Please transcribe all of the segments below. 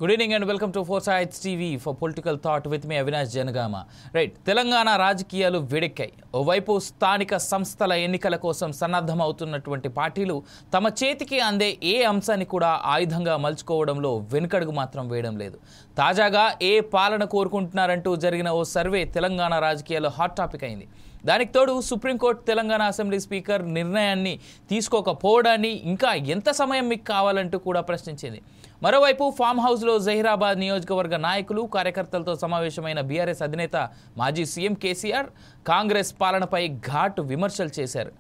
Good evening and welcome to Four Sides TV for Political Thought with me Avinash Janagama. Right, Telangana రాజకీయాలు వేడెక్కాయి. ఓవైపు స్థానిక సంస్థల ఎన్నికల కోసం సన్నద్ధమవుతున్నటువంటి పార్టీలు తమ చేతికి అందే ఏ అంశాన్ని కూడా ఆయుధంగా మలుచుకోవడంలో వెనుకడుగు మాత్రం వేయడం లేదు. తాజాగా ఏ పాలన కోరుకుంటున్నారంటూ జరిగిన ఓ సర్వే తెలంగాణ రాజకీయాల్లో హాట్ టాపిక్ అయింది. దానికి తోడు సుప్రీంకోర్టు తెలంగాణ అసెంబ్లీ స్పీకర్ నిర్ణయాన్ని తీసుకోకపోవడాన్ని ఇంకా ఎంత సమయం మీకు కావాలంటూ కూడా ప్రశ్నించింది. మరోవైపు ఫామ్ హౌస్లో జహీరాబాద్ నియోజకవర్గ నాయకులు కార్యకర్తలతో సమావేశమైన బీఆర్ఎస్ అధినేత మాజీ సీఎం కేసీఆర్ కాంగ్రెస్ పాలనపై ఘాటు విమర్శలు చేశారు.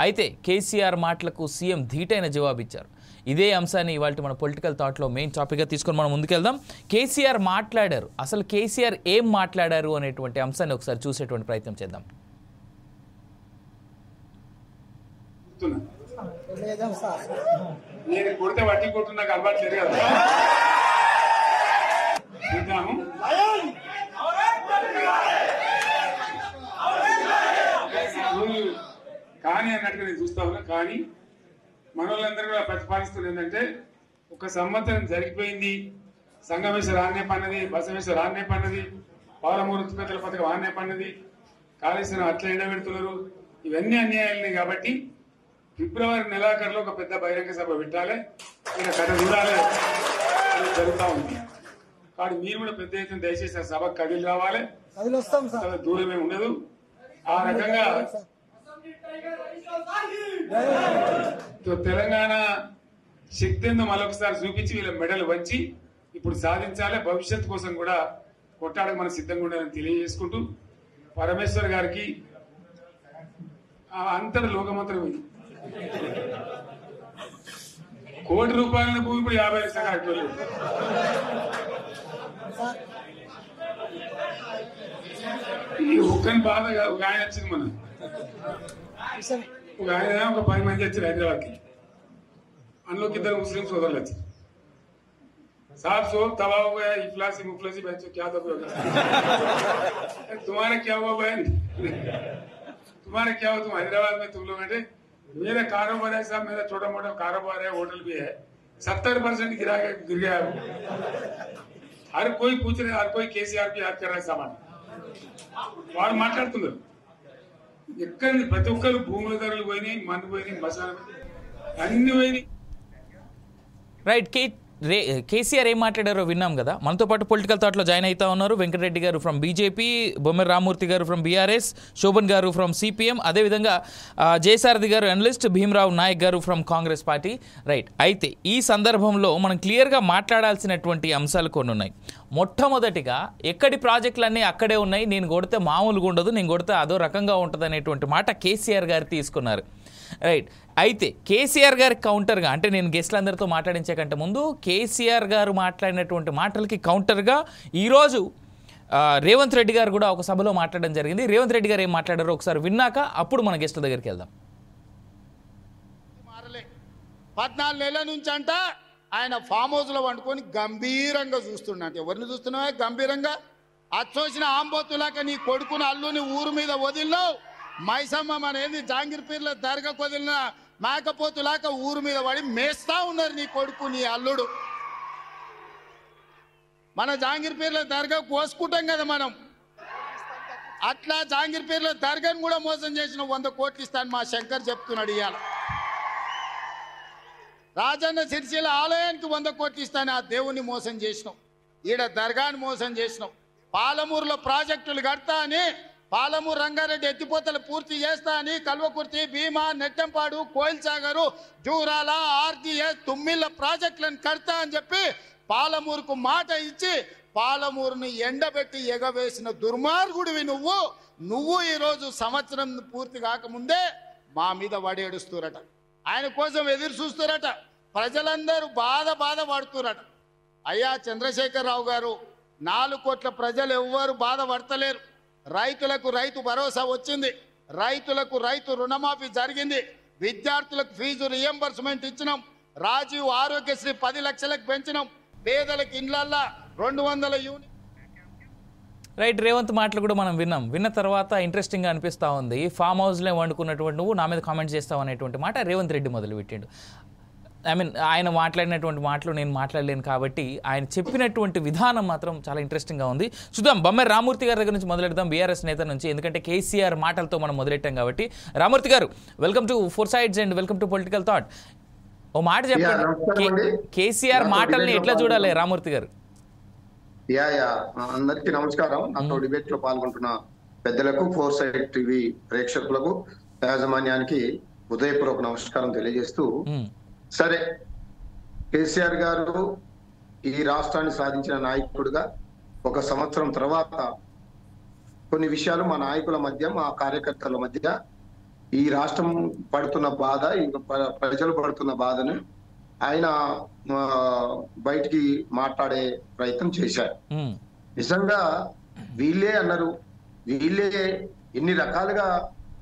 అయితే కేసీఆర్ మాటలకు సీఎం ధీటైన జవాబిచ్చారు. ఇదే అంశాన్ని ఇవాళ మన పొలిటికల్ థాట్లో మెయిన్ టాపిక్గా తీసుకొని మనం ముందుకెళ్దాం. కేసీఆర్ మాట్లాడారు, అసలు కేసీఆర్ ఏం మాట్లాడారు అనేటువంటి అంశాన్ని ఒకసారి చూసేటువంటి ప్రయత్నం చేద్దాం. నేను కొడితే వడ్డీ కొట్టు నాకు అలవాటు లేదు కదా. చూద్దాము. కానీ అన్నట్టుగా నేను చూస్తా ఉన్నా. కానీ మన వాళ్ళందరూ కూడా ప్రతిపాదిస్తుంది ఏంటంటే, ఒక సంవత్సరం జరిగిపోయింది, సంగమేశ్వర ఆన్నే పన్నది, బసవేశ్వర ఆన్నే పన్నది, పాలమూరు ఉత్పత్తుల పథకం ఆన్నే పన్నది, కాళేశ్వరం అట్లా ఎండబెడుతున్నారు. ఇవన్నీ అన్యాయాలని కాబట్టి ఫిబ్రవరి నెలాఖరులో ఒక పెద్ద బహిరంగ సభ పెట్టాలి, ఈయన కథ చూడాలి జరుగుతూ ఉంది. కాబట్టి మీరు కూడా పెద్ద ఎత్తున దయచేసి ఆ సభకు కదిలి రావాలి, దూరమే ఉండదు. ఆ రకంగా తెలంగాణ శక్తి ఏందో మరొకసారి చూపించి వీళ్ళ మెడలు వచ్చి ఇప్పుడు సాధించాలి. భవిష్యత్తు కోసం కూడా కొట్టాడకు మనం సిద్ధంగా ఉండాలని తెలియజేసుకుంటూ, పరమేశ్వర్ గారికి అంతటి లోకమంత్రం ఇది. కోటి రూపాయల భూమి ఇప్పుడు 50 లక్షలు. ఈ ఒక్కని బాధ ఒక ఆయన వచ్చింది, మన ఒక ఆయన ఒక 10 మంది వచ్చారు హైదరాబాద్కి. అందులోకి 2 ముస్లిం సోదరులు వచ్చారు. साहब सो तबाह हो गया, इफलासी मुफलसी बच्चों क्या तो तुम्हारा क्या हुआ बहन, तुम्हारा क्या हुआ, तुम हैदराबाद में तुम लोग बैठे, मेरा कारोबार है साहब, मेरा छोटा मोटा कारोबार है, होटल भी है, 70% गिर गया है. हर कोई पूछ रहे, हर कोई केसीआर भी याद कर रहा है सामान. వాడు మాట్లాడుతున్నారు. ఎక్కడ ప్రతి ఒక్కరు భూముల ధరలు పోయినాయి, మందు పోయినాయి, మసాలా అన్ని పోయినాయి. రైట్, కేసీఆర్ ఏం మాట్లాడారో విన్నాం కదా. మనతో పాటు పొలిటికల్ థాట్లో జాయిన్ అవుతా ఉన్నారు వెంకటరెడ్డి గారు ఫ్రమ్ బీజేపీ, బొమ్మెర రామూర్తి గారు ఫ్రమ్ బీఆర్ఎస్, శోభన్ గారు ఫ్రమ్ సిపిఎం, అదేవిధంగా జయసారథి గారు అనలిస్ట్, భీమరావు నాయక్ గారు ఫ్రమ్ కాంగ్రెస్ పార్టీ. రైట్, అయితే ఈ సందర్భంలో మనం క్లియర్గా మాట్లాడాల్సినటువంటి అంశాలు కొన్ని ఉన్నాయి. మొట్టమొదటిగా ఎక్కడి ప్రాజెక్టులన్నీ అక్కడే ఉన్నాయి, నేను కొడితే మామూలుగా ఉండదు, నేను కొడితే అదో రకంగా ఉంటుంది అనేటువంటి మాట కేసీఆర్ గారు తీసుకున్నారు. రైట్, అయితే కేసీఆర్ గారి కౌంటర్గా, అంటే నేను గెస్ట్లందరితో మాట్లాడించే కంటే ముందు కేసీఆర్ గారు మాట్లాడినటువంటి మాటలకి కౌంటర్గా ఈరోజు రేవంత్ రెడ్డి గారు కూడా ఒక సభలో మాట్లాడడం జరిగింది. రేవంత్ రెడ్డి గారు ఏం మాట్లాడారో ఒకసారి విన్నాక అప్పుడు మన గెస్ట్ల దగ్గరికి వెళ్దాం. 14 నెలల నుంచి అంట ఆయన ఫామ్ హౌస్లో వండుకొని గంభీరంగా చూస్తున్నాడు. ఎవరిని చూస్తున్నావా గంభీరంగా? అచ్చోసిన ఆంబోతులాక నీ కొడుకుని అల్లుని ఊరు మీద వదిలినావు. మైసమ్మ అనేది జాంగీర్ పీర్ల దర్గాకు వదిలిన మేకపోతులాక ఊరు మీద పడి మేస్తా ఉన్నారు నీ కొడుకు నీ అల్లుడు. మన జాంగీర్ పీర్ల దర్గా కోసుకుంటాం కదా మనం, అట్లా జాంగీర్ పీర్ల దర్గాను కూడా మోసం చేసిన 100 కోట్లు ఇస్తాను మా శంకర్ చెప్తున్నాడు. ఇవాళ రాజన్న సిరిసిల్ల ఆలయానికి 100 కోట్లు ఇస్తాను, ఆ దేవుణ్ణి మోసం చేసినావు. ఈడ దర్గాను మోసం చేసినావు. పాలమూరులో ప్రాజెక్టులు కడతా అని, పాలమూరు రంగారెడ్డి ఎత్తిపోతలు పూర్తి చేస్తా అని, కల్వకుర్తి, భీమా, నెట్టంపాడు, కోయిల్ సాగరు, జూరాల, ఆర్జీఎస్, తుమ్మిళ్ళ ప్రాజెక్టులను కడతా అని చెప్పి పాలమూరుకు మాట ఇచ్చి పాలమూరుని ఎండబెట్టి ఎగవేసిన దుర్మార్గుడివి నువ్వు ఈరోజు సంవత్సరం పూర్తి కాకముందే మా మీద వడేడుస్తురట. ఆయన కోసం ఎదురు చూస్తురట. ప్రజలందరూ బాధ పడుతురట. అయ్యా చంద్రశేఖరరావు గారు, 4 కోట్ల ప్రజలు ఎవ్వరు బాధపడతలేరు. రైతులకు రైతు భరోసా వచ్చింది, రైతులకు రైతు రుణమాఫీ జరిగింది, విద్యార్థులకు ఫీజు రియంబర్స్మెంట్ ఇచ్చినాం, రాజీవ్ ఆరోగ్యశ్రీ 10 లక్షలకు పెంచినాం, పేదలకు ఇండ్లల్లా 200 యూనిట్. రైట్, రేవంత్ మాటలు కూడా మనం విన్న తర్వాత ఇంట్రెస్టింగ్గా అనిపిస్తూ ఉంది. ఫామ్ హౌస్లో వండుకున్నటువంటి నువ్వు నా మీద కామెంట్ చేస్తావు అనేటువంటి మాట రేవంత్ రెడ్డి మొదలుపెట్టిండు. ఐ మీన్ ఆయన మాట్లాడినటువంటి మాటలు నేను మాట్లాడలేను కాబట్టి ఆయన చెప్పినటువంటి విధానం మాత్రం చాలా ఇంట్రెస్టింగ్గా ఉంది. చూద్దాం, బొమ్మె రామూర్తి గారి దగ్గర నుంచి మొదలెడదాం, బీఆర్ఎస్ నేత నుంచి, ఎందుకంటే కేసీఆర్ మాటలతో మనం మొదలెట్టాం కాబట్టి. రామూర్తి గారు, welcome to four sides and welcome to political thought. ఓ మాట చెప్పండి, కేసీఆర్ మాటల్ని ఎట్లా చూడాలి రామూర్తి గారు? అందరికీ నమస్కారం. నాతో డిబేట్ లో పాల్గొంటున్న పెద్దలకు, ఫోర్ సైడ్ టీవీ ప్రేక్షకులకు, యాజమాన్యానికి హృదయపూర్వక నమస్కారం తెలియజేస్తూ, సరే కేసీఆర్ గారు ఈ రాష్ట్రాన్ని సాధించిన నాయకుడిగా 1 సంవత్సరం తర్వాత కొన్ని విషయాలు మా నాయకుల మధ్య, మా కార్యకర్తల మధ్య ఈ రాష్ట్రం పడుతున్న బాధ, ప్రజలు పడుతున్న బాధను ఆయన బయటికి మాట్లాడే ప్రయత్నం చేశారు. నిజంగా వీళ్ళే అన్నారు, వీళ్ళే ఎన్ని రకాలుగా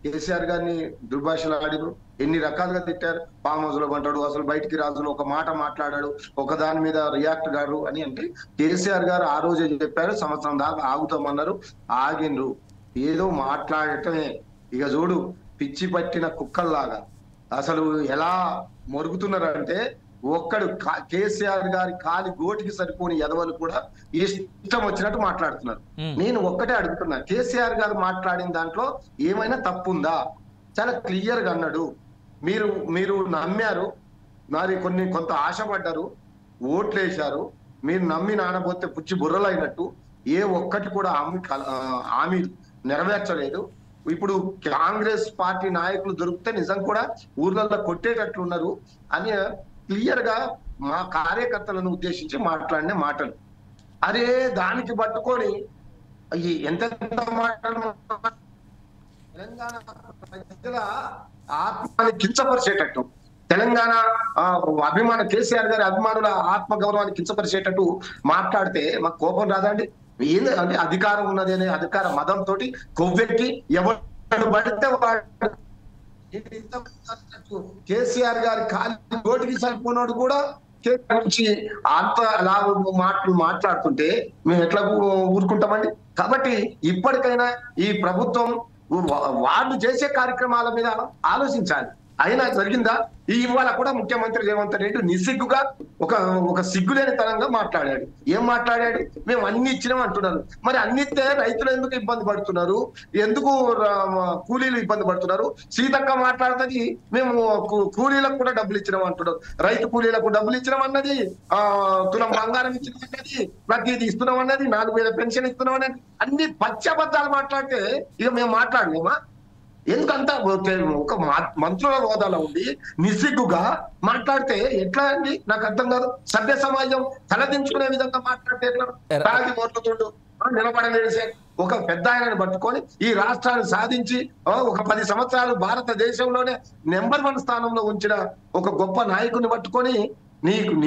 కేసీఆర్ గారిని దుర్భాషలు ఆడిరు, ఎన్ని రకాలుగా తిట్టారు. ఫామ్ హౌస్ లో అంటాడు, అసలు బయటికి రాజులు ఒక మాట మాట్లాడాడు, ఒక దాని మీద రియాక్ట్ గారు అని. అంటే కేసీఆర్ గారు ఆ రోజే చెప్పారు, సంవత్సరం దాకా ఆగుతామన్నారు, ఆగిండ్రు. ఏదో మాట్లాడటమే. ఇక చూడు, పిచ్చి పట్టిన కుక్కల్లాగా అసలు ఎలా మొరుగుతున్నారంటే, ఒక్కడు కేసీఆర్ గారి కాలి గోటికి సరిపోని ఎదవలు కూడా ఇష్టం వచ్చినట్టు మాట్లాడుతున్నారు. నేను ఒక్కటే అడుగుతున్నా, కేసీఆర్ గారు మాట్లాడిన దాంట్లో ఏమైనా తప్పుందా? చాలా క్లియర్ గా అన్నాడు. మీరు నమ్మారు, మరి కొంత ఆశపడ్డారు, ఓట్లు వేశారు. మీరు నమ్మి నానబోతే పుచ్చి బుర్రలైనట్టు ఏ ఒక్కటి కూడా హామీ నెరవేర్చలేదు. ఇప్పుడు కాంగ్రెస్ పార్టీ నాయకులు దొరికితే నిజం కూడా ఊర్లలో కొట్టేటట్లున్నారు అని క్లియర్ గా మా కార్యకర్తలను ఉద్దేశించి మాట్లాడిన మాటలు. అరే దానికి పట్టుకొని ఎంత మాటలు, తెలంగాణ ప్రజల ఆత్మని కించపరిచేటట్టు, తెలంగాణ అభిమాన కేసీఆర్ గారి అభిమానుల ఆత్మగౌరవాన్ని కించపరిచేటట్టు మాట్లాడితే మాకు కోపం రాదండి? ఏంది అంటే అధికారం ఉన్నది అనే అధికార మదంతో కొవ్వెక్కి ఎవరు పడితే వాడు, కేసీఆర్ గారి ఖాళీ నోటికి సరిపోయినోడు కూడా గురించి అంత మాటలు మాట్లాడుతుంటే మేము ఎట్లా ఊరుకుంటామండి? కాబట్టి ఇప్పటికైనా ఈ ప్రభుత్వం వాళ్ళు చేసే కార్యక్రమాల మీద ఆలోచించాలి. అయినా జరిగిందా? ఇవాళ కూడా ముఖ్యమంత్రి రేవంత్ రెడ్డి నిస్సిగ్గుగా ఒక సిగ్గులేని తరంగా మాట్లాడాడు. ఏం మాట్లాడాడు? మేము అన్ని ఇచ్చినాం అంటున్నారు. మరి అన్ని ఇస్తే రైతులు ఎందుకు ఇబ్బంది పడుతున్నారు? ఎందుకు కూలీలు ఇబ్బంది పడుతున్నారు? సీతక్క మాట్లాడుతుంది, మేము కూలీలకు కూడా డబ్బులు ఇచ్చినాం అంటున్నారు. రైతు కూలీలకు డబ్బులు ఇచ్చినాం అన్నది, తులం బంగారం ఇచ్చినాం అన్నది, ప్రతిదీ ఇస్తున్నాం అన్నది, 4000 పెన్షన్ ఇస్తున్నాం అన్నది, అన్ని పచ్చబద్దాలు మాట్లాడితే ఇక మేము మాట్లాడలేమా? ఎందుకంతా ఒక మంత్రుల హోదాలో ఉండి నిస్సిగ్గుగా మాట్లాడితే ఎట్లా అండి? నాకు అర్థం కాదు. సభ్య సమాజం తలదించుకునే విధంగా మాట్లాడితే ఎట్లా? తాగి మొట్లుతుండు నిలబడలేసే ఒక పెద్ద ఆయనని పట్టుకొని ఈ రాష్ట్రాన్ని సాధించి ఒక 10 సంవత్సరాలు భారతదేశంలోనే నెంబర్ 1 స్థానంలో ఉంచిన ఒక గొప్ప నాయకుని పట్టుకొని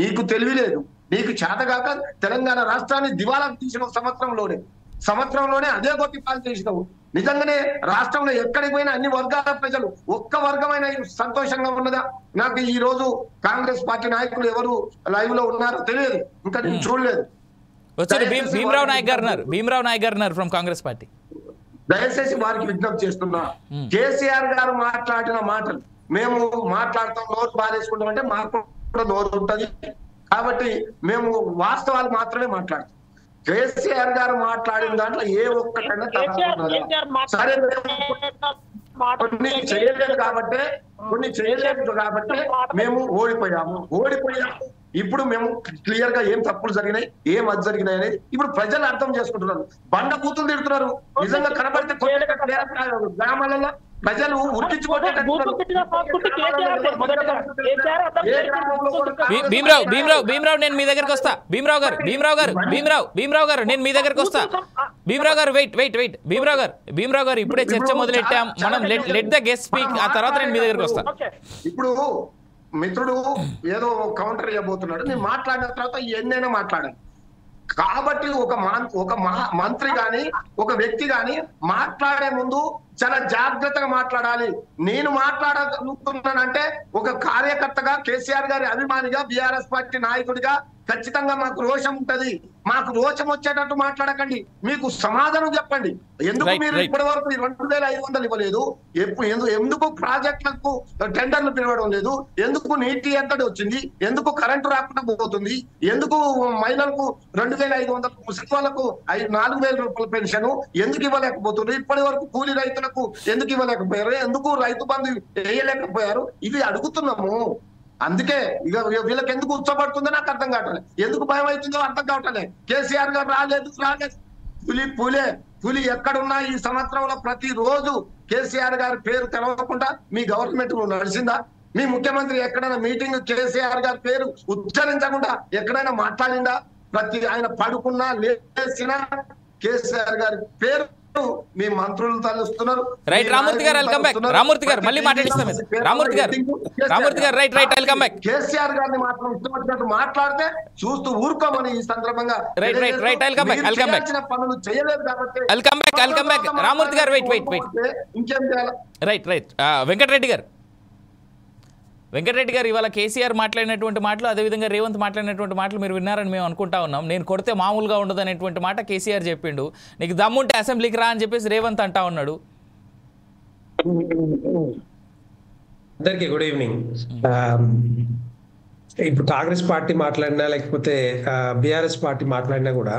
నీకు తెలివి లేదు, నీకు చేతగాక తెలంగాణ రాష్ట్రాన్ని దివాలా తీసిన సంవత్సరంలోనే అదే గొప్ప పాలు చేసినావు. నిజంగానే రాష్ట్రంలో ఎక్కడికి పోయినా అన్ని వర్గాల ప్రజలు ఒక్క వర్గమైన సంతోషంగా ఉన్నదా? నాకు ఈ రోజు కాంగ్రెస్ పార్టీ నాయకులు ఎవరు లైవ్ లో ఉన్నారో తెలియదు, ఇంకా నేను చూడలేదు. భీమరావు నాయక్ గారు ఫ్రమ్ కాంగ్రెస్ పార్టీ. దయచేసి వారికి విజ్ఞప్తి చేస్తున్నా, కేసీఆర్ గారు మాట్లాడిన మాటలు మేము మాట్లాడతాం, నోరు బాధేసుకుంటాం అంటే మాకు కూడా నోరు ఉంటుంది. కాబట్టి మేము వాస్తవాలు మాత్రమే మాట్లాడతాం. కేసీఆర్ గారు మాట్లాడిన దాంట్లో ఏ ఒక్కటైనా సరే, కొన్ని చేయలేదు కాబట్టి మేము ఓడిపోయాము. ఇప్పుడు మేము క్లియర్ గా ఏం తప్పులు జరిగినాయి, ఏం అది జరిగినాయి అనేది ఇప్పుడు ప్రజలు అర్థం చేసుకుంటున్నారు. బండ కూతులు తిడుతున్నారు. నిజంగా కనబడితే గ్రామాలలో ప్రజలు భీమరావు నేను మీ దగ్గరకు వస్తా. భీమరావు గారు నేను మీ దగ్గరకు వస్తా. భీమరావు గారు వెయిట్ భీమరావు గారు ఇప్పుడే చర్చ మొదలెట్టాం మనం. లెట్ ద గెస్ట్ స్పీక్, ఆ తర్వాత నేను మీ దగ్గరకు వస్తా. ఇప్పుడు మిత్రుడు ఏదో కౌంటర్ ఇవ్వబోతున్నాడు, నేను మాట్లాడిన తర్వాత ఎన్నైనా మాట్లాడాను. కాబట్టి ఒక మంత్రి గాని ఒక వ్యక్తి గాని మాట్లాడే ముందు చాలా జాగ్రత్తగా మాట్లాడాలి. నేను మాట్లాడగలుగుతున్నానంటే ఒక కార్యకర్తగా, కేసీఆర్ గారి అభిమానిగా, బీఆర్ఎస్ పార్టీ నాయకుడిగా ఖచ్చితంగా మాకు రోషం ఉంటది. మాకు రోషం వచ్చేటట్టు మాట్లాడకండి, మీకు సమాధానం చెప్పండి. ఎందుకు మీరు ఇప్పటి వరకు 2,500 ఇవ్వలేదు? ఎందుకు ప్రాజెక్టులకు టెండర్లు పిలవడం లేదు? ఎందుకు నీటి ఎద్దడి వచ్చింది? ఎందుకు కరెంటు రాకుండా పోతుంది? ఎందుకు మహిళలకు 2,500, ముసలి వాళ్ళకు 4,000 రూపాయల పెన్షన్ ఎందుకు ఇవ్వలేకపోతున్నారు? ఇప్పటి వరకు కూలీ రైతులకు ఎందుకు ఇవ్వలేకపోయారు? ఎందుకు రైతు బంధు వేయలేకపోయారు? ఇవి అడుగుతున్నాము. అందుకే ఇక వీళ్ళకి ఎందుకు ఉచ్చబడుతుందో నాకు అర్థం కావట్లేదు, ఎందుకు భయం అవుతుందో అర్థం కావట్లేదు. కేసీఆర్ గారు రాలేదు. పులి ఎక్కడున్నా ఈ సంవత్సరంలో ప్రతిరోజు కేసీఆర్ గారి పేరు తెలవకుండా మీ గవర్నమెంట్ నడిచిందా? మీ ముఖ్యమంత్రి ఎక్కడైనా మీటింగ్ కేసీఆర్ గారి పేరు ఉచ్చరించకుండా ఎక్కడైనా మాట్లాడిందా? ఆయన పడుకున్నా లేచినా కేసీఆర్ గారి పేరు మీ మంత్రులు తలుస్తున్నారు. రైట్ రామూర్తి గారు, వెల్కమ్ బ్యాక్. రామూర్తి గారు మళ్ళీ మాట్లాడిస్తాం. రామూర్తి గారు రైట్ వెల్కమ్ బ్యాక్. కేసీఆర్ గారిని మాత్రం ఇష్టపడినట్టు మాట్లాడితే చూస్తూ ఊరుకోమని ఈ సందర్భంగా రైట్ వెల్కమ్ బ్యాక్. పనులు చేయలేదు కాబట్టి వెల్కమ్ బ్యాక్. రామూర్తి గారు వెయిట్ ఇంకేం చేయాలి? రైట్ వెంకటరెడ్డి గారు ఇవాళ కేసీఆర్ మాట్లాడినటువంటి మాటలు, అదేవిధంగా రేవంత్ మాట్లాడినటువంటి మాటలు మీరు విన్నారని మేము అనుకుంటా ఉన్నాం. నేను కొడితే మామూలుగా ఉండదు అనేటువంటి మాట కేసీఆర్ చెప్పిండు. నీకు దమ్ముంటే అసెంబ్లీకి రా అని చెప్పేసి రేవంత్ అంటా ఉన్నాడు. అందరికీ గుడ్ ఈవినింగ్. ఇప్పుడు కాంగ్రెస్ పార్టీ మాట్లాడినా లేకపోతే బీఆర్ఎస్ పార్టీ మాట్లాడినా కూడా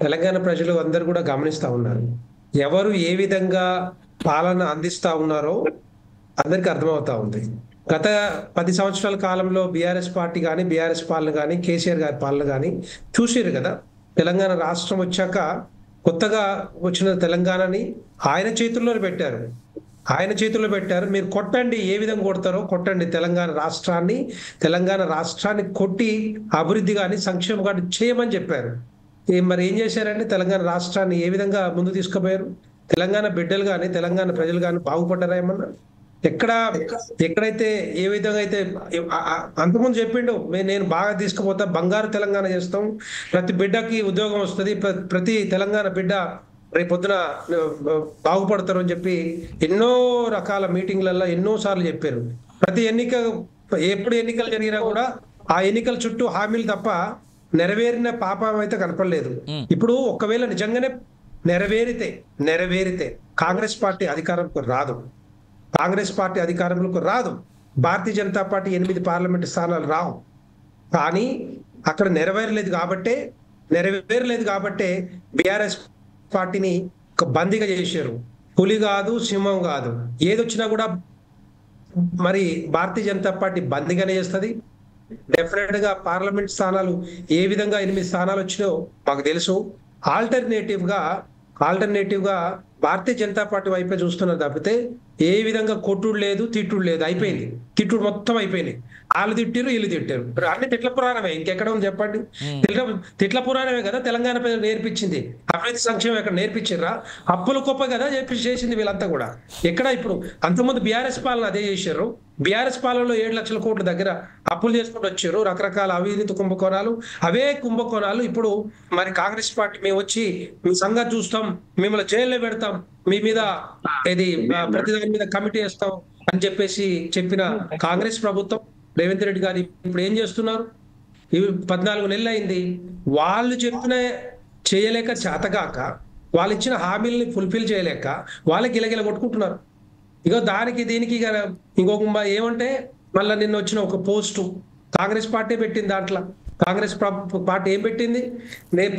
తెలంగాణ ప్రజలు అందరూ కూడా గమనిస్తా ఉన్నారు. ఎవరు ఏ విధంగా పాలన అందిస్తా ఉన్నారో అందరికీ అర్థమవుతా ఉంది. గత 10 సంవత్సరాల కాలంలో బీఆర్ఎస్ పార్టీ కానీ, బీఆర్ఎస్ పాలన కానీ, కేసీఆర్ గారి పాలన కానీ చూసారు కదా. తెలంగాణ రాష్ట్రం వచ్చాక కొత్తగా వచ్చిన తెలంగాణని ఆయన చేతుల్లో పెట్టారు. మీరు కొట్టండి, ఏ విధంగా కొడతారో కొట్టండి. తెలంగాణ రాష్ట్రాన్ని కొట్టి అభివృద్ధి కానీ సంక్షేమం కానీ చేయమని చెప్పారు. మరి ఏం చేశారంటే తెలంగాణ రాష్ట్రాన్ని ఏ విధంగా ముందు తీసుకుపోయారు? తెలంగాణ బిడ్డలు కానీ, తెలంగాణ ప్రజలు కానీ బాగుపడ్డారా ఏమన్నా? ఎక్కడైతే ఏ విధంగా అయితే అంతకుముందు చెప్పిండు, నేను బాగా తీసుకుపోతా, బంగారు తెలంగాణ చేస్తాం, ప్రతి బిడ్డకి ఉద్యోగం వస్తుంది, ప్రతి తెలంగాణ బిడ్డ రేపొద్దున బాగుపడతారు అని చెప్పి ఎన్నో రకాల మీటింగ్లలో ఎన్నో సార్లు చెప్పారు. ఎప్పుడు ఎన్నికలు జరిగినా కూడా ఆ ఎన్నికల చుట్టూ హామీలు తప్ప నెరవేరిన పాపం అయితే కనపడలేదు. ఇప్పుడు ఒకవేళ నిజంగానే నెరవేరితే కాంగ్రెస్ పార్టీ అధికారంలోకి రాదు. భారతీయ జనతా పార్టీ 8 పార్లమెంటు స్థానాలు రావు. కానీ అక్కడ నెరవేరలేదు కాబట్టే బీఆర్ఎస్ పార్టీని బందీగా చేశారు. పులి కాదు, సింహం కాదు, ఏదొచ్చినా కూడా మరి భారతీయ జనతా పార్టీ బందీగానే చేస్తుంది. డెఫినెట్ గా పార్లమెంట్ స్థానాలు ఏ విధంగా 8 స్థానాలు వచ్చినాయో మాకు తెలుసు. ఆల్టర్నేటివ్ గా భారతీయ జనతా పార్టీ వైపే చూస్తున్నారు తప్పితే ఏ విధంగా కొట్టుడు లేదు, తిట్టుడు లేదు. అయిపోయింది, తిట్టుడు మొత్తం అయిపోయింది. వాళ్ళు తిట్టారు, వీళ్ళు తిట్టారు. అన్ని తిట్ల పురాణమే, ఇంకెక్కడ ఉంది చెప్పండి? తిట్ల పురాణమే కదా తెలంగాణ ప్రజలు నేర్పించింది. అభివృద్ధి సంక్షేమం ఎక్కడ నేర్పించారా? అప్పులు గొప్ప కదా చేసింది వీళ్ళంతా కూడా. ఎక్కడ ఇప్పుడు అంతకుముందు బీఆర్ఎస్ పాలన అదే చేశారు. బీఆర్ఎస్ పాలనలో 7 లక్షల కోట్ల దగ్గర అప్పులు చేసుకుంటూ వచ్చారు. రకరకాల అవినీతి కుంభకోణాలు ఇప్పుడు మరి కాంగ్రెస్ పార్టీ మేము వచ్చి మీ సంగతి చూస్తాం, మిమ్మల్ని జైల్లో పెడతాం, మీ మీద ఇది ప్రతిదాని మీద కమిటీ వేస్తాం అని చెప్పేసి చెప్పిన కాంగ్రెస్ ప్రభుత్వం, రేవంత్ రెడ్డి గారు ఇప్పుడు ఏం చేస్తున్నారు? ఇవి 14 నెలలు అయింది. వాళ్ళు చెప్పిన చేయలేక చేతగాక, వాళ్ళు ఇచ్చిన హామీల్ని ఫుల్ఫిల్ చేయలేక వాళ్ళకి గిలగిల కొట్టుకుంటున్నారు. ఇగో దీనికి ఇంకొక ఏమంటే మళ్ళీ నిన్న వచ్చిన ఒక పోస్టు కాంగ్రెస్ పార్టీ పెట్టింది. దాంట్లో కాంగ్రెస్ పార్టీ ఏం పెట్టింది?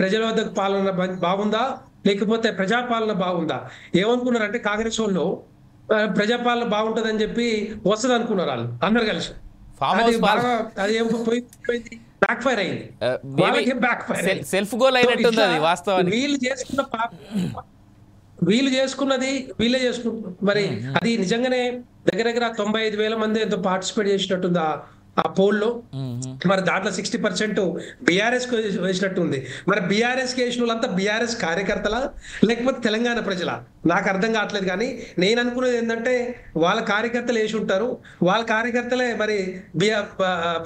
ప్రజల వద్దకు పాలన బాగుందా లేకపోతే ప్రజాపాలన బాగుందా? ఏమనుకున్నారంటే కాంగ్రెస్ వాళ్ళు ప్రజాపాలన బాగుంటదని చెప్పి వస్తుంది అనుకున్నారు వాళ్ళు అందరు కలిసి. అది ఏం పోయింది, బ్యాక్ ఫైర్ అయింది. సెల్ఫ్ గోల్ అయినట్టుంది అది వాస్తవానికి. వీళ్ళు చేసుకున్నది వీళ్ళే చేసుకుంటున్నారు. మరి అది నిజంగానే దగ్గర 95,000 మంది ఎంతో పార్టిసిపేట్ చేసినట్టుంది ఆ పోల్లో. మరి దాంట్లో 60% బీఆర్ఎస్ వేసినట్టు ఉంది. మరి బీఆర్ఎస్ వేసిన వాళ్ళంతా బీఆర్ఎస్ కార్యకర్తలా లేకపోతే తెలంగాణ ప్రజలా? నాకు అర్థం కావట్లేదు. కానీ నేను అనుకునేది ఏంటంటే వాళ్ళ కార్యకర్తలు వేసి ఉంటారు, వాళ్ళ కార్యకర్తలే మరి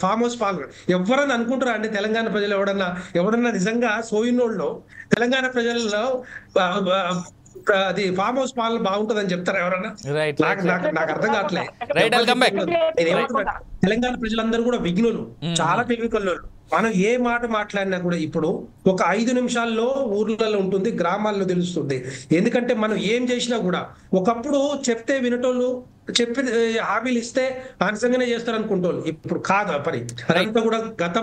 ఫామ్ హౌస్ పాల్గొన ఎవరన్నా అనుకుంటారా అండి? తెలంగాణ ప్రజలు ఎవడన్నా నిజంగా సోయినోళ్ళు తెలంగాణ ప్రజల్లో అది ఫామ్ హౌస్ పాలన బాగుంటదని చెప్తారా ఎవరన్నా? నాకు అర్థం కావట్లేదు. తెలంగాణ ప్రజలందరూ కూడా విఘ్నులు, చాలా తెలివికల్లోళ్ళు. మనం ఏ మాట మాట్లాడినా కూడా ఇప్పుడు ఒక 5 నిమిషాల్లో ఊర్లలో ఉంటుంది, గ్రామాల్లో తెలుస్తుంది. ఎందుకంటే మనం ఏం చేసినా కూడా ఒకప్పుడు చెప్తే వినటోళ్ళు, చెప్పి హామీలు ఇస్తే ఆనందంగానే చేస్తారు అనుకుంటోళ్ళు. ఇప్పుడు కాదు ఆ పని, అదంతా కూడా గత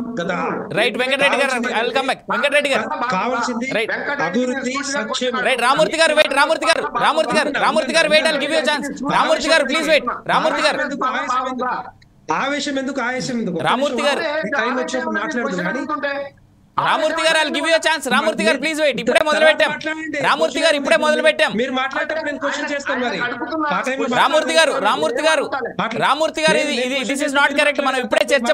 రైట్ వెంకటరెడ్డి గారు, వెల్కమ్ బ్యాక్ వెంకటరెడ్డి గారు. కావాల్సింది అభివృద్ధి, సంక్షేమం. రైట్ రామూర్తి గారు వెయిట్, రామూర్తి గారు wait, I'll give you chance. Ramurthy గారు ప్లీజ్ వెయిట్. రామూర్తి గారు ఆవేశం ఎందుకు, ఆవేశం ఎందుకు? రామూర్తి గారు టైం వచ్చినప్పుడు మాట్లాడదు కానీ రామూర్తి గారు, I'll give you chance. Ramurthy గారు ప్లీజ్ వెయిట్, ఇప్పుడే మొదలు పెట్టాం. రామూర్తి గారు ఇప్పుడే మొదలు పెట్టాం. మీరు మాట్లాడేటప్పుడు నేను క్వశ్చన్ చేస్తాను. మరి రామూర్తి గారు ఇది దిస్ ఇస్ నాట్ కరెక్ట్. మనం ఇప్పుడే చర్చ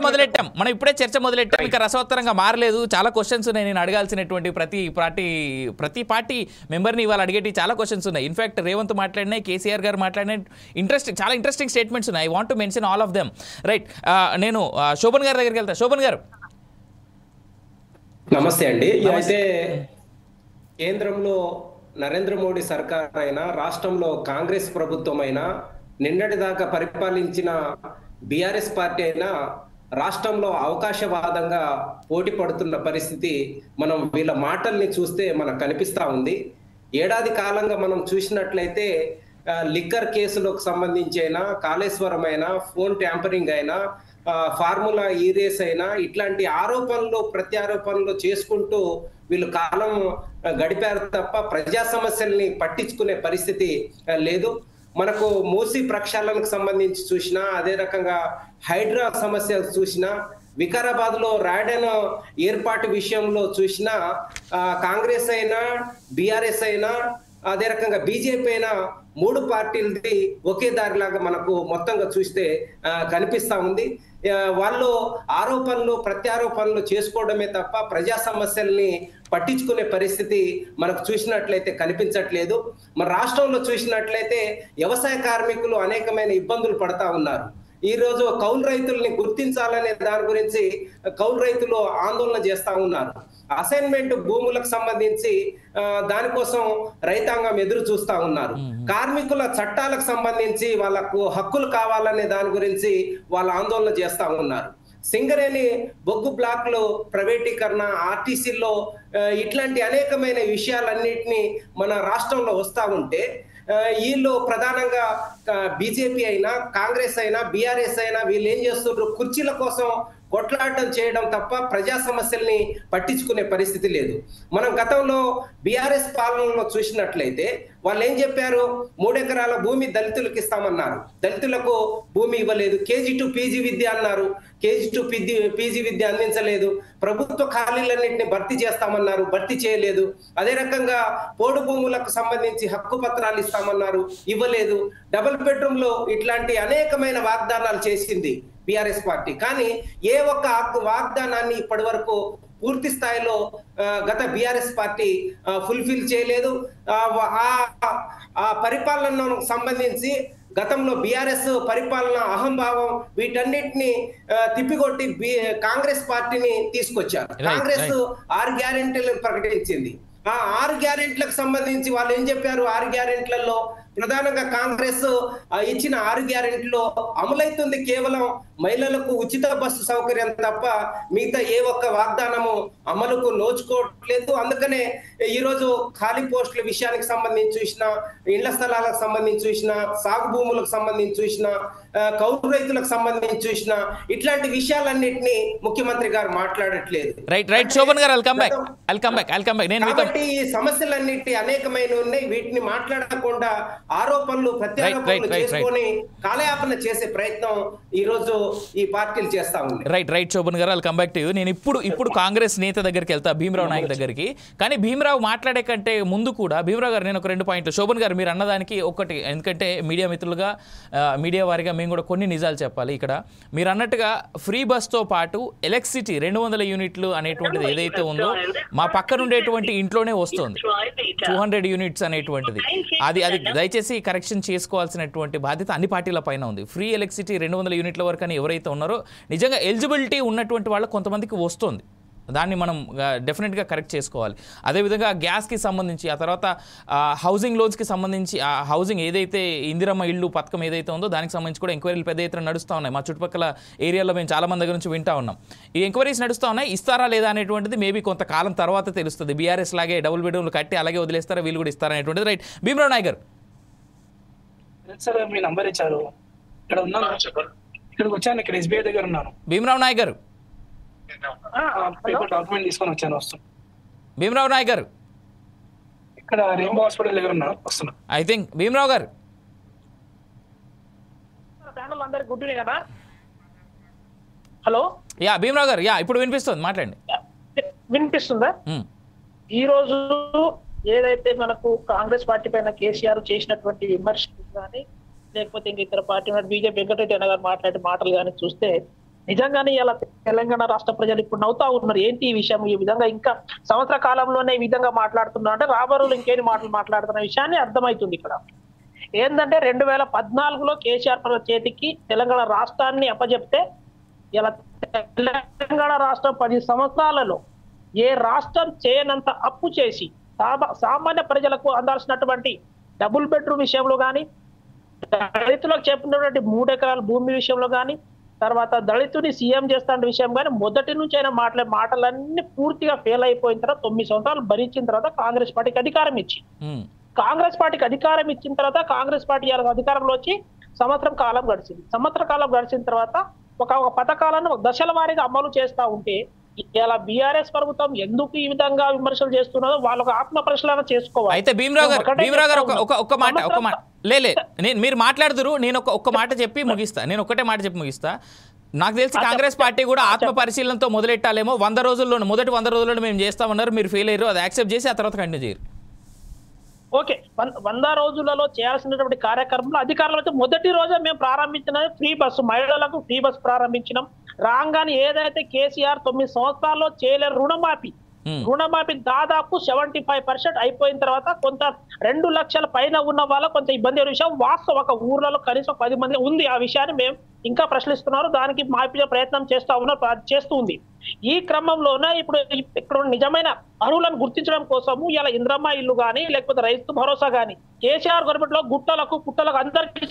మొదలెట్టాం. ఇంకా రసవత్తరంగా మారలేదు. చాలా క్వశ్చన్స్ ఉన్నాయి నేను అడగాల్సినటువంటి. ప్రతి పార్టీ మెంబర్ని ఇవాళ అడిగేటి చాలా క్వశ్చన్స్ ఉన్నాయి. ఇన్ఫాక్ట్ రేవంత్ మాట్లాడినాయి, కేసీఆర్ గారు మాట్లాడినాయి, చాలా ఇంట్రెస్టింగ్ స్టేట్మెంట్స్ ఉన్నాయి. I want to mention all of them. Right, నేను శోభన్ గారి దగ్గరికి వెళ్తా. శోభన్ గారు నమస్తే అండి. అయితే కేంద్రంలో నరేంద్ర మోడీ సర్కార్ అయినా, రాష్ట్రంలో కాంగ్రెస్ ప్రభుత్వం అయినా, నిన్నటి దాకా పరిపాలించిన బీఆర్ఎస్ పార్టీ అయినా రాష్ట్రంలో అవకాశవాదంగా పోటీ పడుతున్న పరిస్థితి మనం వీళ్ళ మాటల్ని చూస్తే మనకు కనిపిస్తా ఉంది. ఏడాది కాలంగా మనం చూసినట్లయితే లిక్కర్ కేసులకు సంబంధించి అయినా, కాళేశ్వరం అయినా, ఫోన్ ట్యాంపరింగ్ అయినా, ఫార్ములా ఈ రేస్ అయినా, ఇట్లాంటి ఆరోపణలు ప్రత్యారోపణలు చేసుకుంటూ వీళ్ళు కాలం గడిపారు తప్ప ప్రజా సమస్యల్ని పట్టించుకునే పరిస్థితి లేదు. మనకు మూసీ ప్రక్షాళనకు సంబంధించి చూసినా, అదే రకంగా హైడ్రా సమస్య చూసినా, వికారాబాద్ లో రాడన్ ఏర్పాటు విషయంలో చూసినా, కాంగ్రెస్ అయినా, బీఆర్ఎస్ అయినా, అదే రకంగా బీజేపీ అయినా, 3 పార్టీలది ఒకే దారిలాగా మనకు మొత్తంగా చూస్తే కనిపిస్తా ఉంది. వాళ్ళు ఆరోపణలు ప్రత్యారోపణలు చేసుకోవడమే తప్ప ప్రజా సమస్యల్ని పట్టించుకునే పరిస్థితి మనకు చూసినట్లయితే కనిపించట్లేదు. మన రాష్ట్రంలో చూసినట్లయితే వ్యవసాయ కార్మికులు అనేకమైన ఇబ్బందులు పడతా ఉన్నారు. ఈ రోజు కౌలు రైతుల్ని గుర్తించాలనే దాని గురించి కౌలు రైతులు ఆందోళన చేస్తా ఉన్నారు. అసైన్మెంట్ భూములకు సంబంధించి దానికోసం రైతాంగం ఎదురు చూస్తా ఉన్నారు. కార్మికుల చట్టాలకు సంబంధించి వాళ్ళకు హక్కులు కావాలనే దాని గురించి వాళ్ళు ఆందోళన చేస్తా ఉన్నారు. సింగరేణి బొగ్గు బ్లాక్లు ప్రైవేటీకరణ, ఆర్టీసీలో ఇట్లాంటి అనేకమైన విషయాలన్నింటినీ మన రాష్ట్రంలో వస్తా ఉంటే వీళ్ళు ప్రధానంగా బీజేపీ అయినా, కాంగ్రెస్ అయినా, బీఆర్ఎస్ అయినా వీళ్ళు ఏం చేస్తున్నారు? కుర్చీల కోసం కొట్లాటం చేయడం తప్ప ప్రజా సమస్యల్ని పట్టించుకునే పరిస్థితి లేదు. మనం గతంలో బీఆర్ఎస్ పాలనలో చూసినట్లయితే వాళ్ళు ఏం చెప్పారు? 3 ఎకరాల భూమి దళితులకు ఇస్తామన్నారు. దళితులకు భూమి ఇవ్వలేదు. కేజీ టు పీజీ విద్య అన్నారు. కేజీ టు పీజీ విద్య అందించలేదు. ప్రభుత్వ ఖాళీలన్నింటినీ భర్తీ చేస్తామన్నారు, భర్తీ చేయలేదు. అదే రకంగా పోడు భూములకు సంబంధించి హక్కు పత్రాలు ఇస్తామన్నారు, ఇవ్వలేదు. డబుల్ బెడ్రూమ్ లో ఇట్లాంటి అనేకమైన వాగ్దానాలు చేసింది బీఆర్ఎస్ పార్టీ. కానీ ఏ ఒక్క వాగ్దానాన్ని ఇప్పటి వరకు పూర్తి స్థాయిలో గత బీఆర్ఎస్ పార్టీ ఫుల్ఫిల్ చేయలేదు. ఆ పరిపాలనకు సంబంధించి గతంలో బీఆర్ఎస్ పరిపాలన అహంభావం వీటన్నిటిని తిప్పికొట్టి కాంగ్రెస్ పార్టీని తీసుకొచ్చారు. కాంగ్రెస్ 6 గ్యారెంటీలను ప్రకటించింది. ఆ 6 గ్యారెంటీలకు సంబంధించి వాళ్ళు ఏం చెప్పారు? 6 గ్యారెంటీలలో ప్రధానంగా కాంగ్రెస్ ఇచ్చిన 6 గ్యారెంటీలో అమలైతుంది కేవలం మహిళలకు ఉచిత బస్సు సౌకర్యం తప్ప మిగతా ఏ ఒక్క వాగ్దానము అమలుకు నోచుకోవట్లేదు. అందుకనే ఈరోజు ఖాళీ పోస్టుల విషయానికి సంబంధించి చూసినా, ఇళ్ల స్థలాలకు సంబంధించి చూసినా, సాగు భూములకు సంబంధించి చూసినా, కౌలు రైతులకు సంబంధించి చూసినా, ఇట్లాంటి విషయాలన్నింటినీ ముఖ్యమంత్రి గారు మాట్లాడట్లేదు. రైట్ శోభన్ గారు, కాబట్టి ఈ సమస్యలన్నిటి అనేకమైన ఉన్నాయి. వీటిని మాట్లాడకుండా ఆరోపణలు ప్రత్యారోపణలు చేసుకొని కాలయాపన చేసే ప్రయత్నం ఈ రోజు ఈ పార్టీలు చేస్తా ఉంది. రైట్ శోభన్ గారు, కమ్ బ్యాక్ టు యు. నేను ఇప్పుడు కాంగ్రెస్ నేత దగ్గరికి వెళ్తా, భీమరావు నాయక్ దగ్గరికి. కానీ భీమరావు మాట్లాడే కంటే ముందు కూడా భీమరావు గారు, నేను ఒక 2 పాయింట్లు శోభన్ గారు మీరు అన్నదానికి ఒకటి, ఎందుకంటే మీడియా మిత్రులుగా, మీడియా వారిగా మేము కూడా కొన్ని నిజాలు చెప్పాలి. ఇక్కడ మీరు అన్నట్టుగా ఫ్రీ బస్తో పాటు ఎలక్ట్రిసిటీ 200 యూనిట్లు అనేటువంటిది ఏదైతే ఉందో మా పక్కన ఉండేటువంటి ఇంట్లోనే వస్తుంది. 200 యూనిట్స్ అనేటువంటిది అది దయచేసి కరెక్షన్ చేసుకోవాల్సినటువంటి బాధ్యత అన్ని పార్టీల పైన ఉంది. ఫ్రీ ఎలక్ట్రిసిటీ 200 యూనిట్ల వరకు అని ఎవరైతే ఉన్నారో నిజంగా ఎలిజిబిలిటీ ఉన్నటువంటి వాళ్ళకి కొంతమందికి వస్తుంది. దాన్ని మనం డెఫినెట్గా కరెక్ట్ చేసుకోవాలి. అదేవిధంగా గ్యాస్కి సంబంధించి, ఆ తర్వాత హౌసింగ్ లోన్స్కి సంబంధించి, ఆ హౌసింగ్ ఏదైతే ఇందిరమ్మ ఇల్లు పథకం ఏదైతే ఉందో దానికి సంబంధించి కూడా ఎంక్వైరీలు పెద్ద ఎత్తున నడుస్తూ ఉన్నాయి. మా చుట్టుపక్కల ఏరియాలో మేము చాలా మంది దగ్గర నుంచి వింటా ఉన్నాం. ఈ ఎంక్వైరీస్ నడుస్తూ ఉన్నాయి. ఇస్తారా లేదా అనేటువంటిది మేబీ కొంతకాలం తర్వాత తెలుస్తుంది. బీఆర్ఎస్ లాగే డబుల్ బెడ్రూమ్లు కట్టి అలాగే వదిలేస్తారా, వీళ్ళు కూడా ఇస్తారా అనేటువంటిది. రైట్, భీమరావు నాయక్ గారు. సార్ మీ నంబర్ ఇచ్చారు, ఇక్కడ ఉన్నాను, ఇక్కడికి వచ్చాను, ఇక్కడ ఎస్బీఐ దగ్గర ఉన్నాను. భీమరావు నాయక్ గారు, డాక్యుమెంట్ తీసుకొని వచ్చాను, వస్తాను. భీమరావు నాయక్ గారు, ఇక్కడ రెయిన్బో హాస్పిటల్ దగ్గర ఉన్నాను, వస్తున్నా. ఐ థింక్ భీమరావు గారు అందరికి గుడ్ కదా. హలో, యా భీమరావు గారు, యా ఇప్పుడు వినిపిస్తుంది, మాట్లాడండి. వినిపిస్తుందా? ఈ రోజు ఏదైతే మనకు కాంగ్రెస్ పార్టీ పైన కేసీఆర్ చేసినటువంటి విమర్శలు కానీ, లేకపోతే ఇంక ఇతర పార్టీ బీజేపీ వెంకటరెడ్డి అన్న గారు మాట్లాడే మాటలు కానీ చూస్తే నిజంగానే ఇలా తెలంగాణ రాష్ట్ర ప్రజలు ఇప్పుడు నవ్వుతా ఉన్నారు. ఏంటి ఈ విషయం, ఈ విధంగా ఇంకా సంవత్సర కాలంలోనే ఈ విధంగా మాట్లాడుతున్నా అంటే రాబోలు ఇంకేని మాటలు మాట్లాడుతున్న విషయాన్ని అర్థమవుతుంది. ఇక్కడ ఏంటంటే 2014లో కేసీఆర్ చేతికి తెలంగాణ రాష్ట్రాన్ని అప్పచెప్తే ఇలా తెలంగాణ రాష్ట్రం 10 సంవత్సరాలలో ఏ రాష్ట్రం చేయనంత అప్పు చేసి సామాన్య ప్రజలకు అందాల్సినటువంటి డబుల్ బెడ్రూమ్ విషయంలో కానీ, దళితులకు చెప్పినటువంటి 3 ఎకరాల భూమి విషయంలో కానీ, తర్వాత దళితుని సీఎం చేస్తున్న విషయం కానీ మొదటి నుంచి అయినా మాటలన్నీ పూర్తిగా ఫెయిల్ అయిపోయిన తర్వాత 9 సంవత్సరాలు భరించిన తర్వాత కాంగ్రెస్ పార్టీకి అధికారం ఇచ్చి కాంగ్రెస్ పార్టీ అధికారంలో వచ్చి సంవత్సరం కాలం గడిచిన తర్వాత ఒక పథకాలను దశల వారీగా అమలు చేస్తా ఉంటే ఇలా బీఆర్ఎస్ ప్రభుత్వం ఎందుకు ఈ విధంగా విమర్శలు చేస్తున్నదో వాళ్ళకు ఆత్మ పరిశీలన చేసుకోవాలి. అయితే భీమరావు గారు ఒక మాట మీరు మాట్లాడుదురు, నేను ఒక్క మాట చెప్పి ముగిస్తా. నేను ఒక్కటే మాట చెప్పి ముగిస్తా. నాకు తెలిసి కాంగ్రెస్ పార్టీ కూడా ఆత్మ పరిశీలనతో మొదలెట్టాలేమో. 100 రోజుల్లోనే, మొదటి 100 రోజుల్లోనే మేము చేస్తామన్నారు, మీరు ఫెయిల్ అయ్యారు, అది యాక్సెప్ట్ చేసి ఆ తర్వాత కంటిన్యూ చేయరు. ఓకే, 100 రోజులలో చేయాల్సినటువంటి కార్యక్రమంలో అధికారులు అయితే మొదటి రోజే మేము ప్రారంభించిన ఫ్రీ బస్సు, మహిళలకు ఫ్రీ బస్సు ప్రారంభించినాం. రాగానే ఏదైతే కేసీఆర్ 9 సంవత్సరాల్లో చేయలేరు రుణమాఫీ దాదాపు 75% అయిపోయిన తర్వాత కొంత 2 లక్షల పైన ఉన్న వాళ్ళ కొంత ఇబ్బంది అనే విషయం వాస్తవం. ఒక ఊర్లలో కనీసం 10 మంది ఉంది. ఆ విషయాన్ని మేము ఇంకా ప్రశ్నిస్తున్నారు, దానికి మాపే ప్రయత్నం చేస్తూ ఉంది. ఈ క్రమంలోనే ఇప్పుడు ఇక్కడ నిజమైన అర్హులను గుర్తించడం కోసము ఇలా ఇంద్రమ్మ ఇల్లు కానీ, లేకపోతే రైతు భరోసా కానీ కేసీఆర్ గవర్నమెంట్ లో గుట్టలకు పుట్టలకు అందరికీ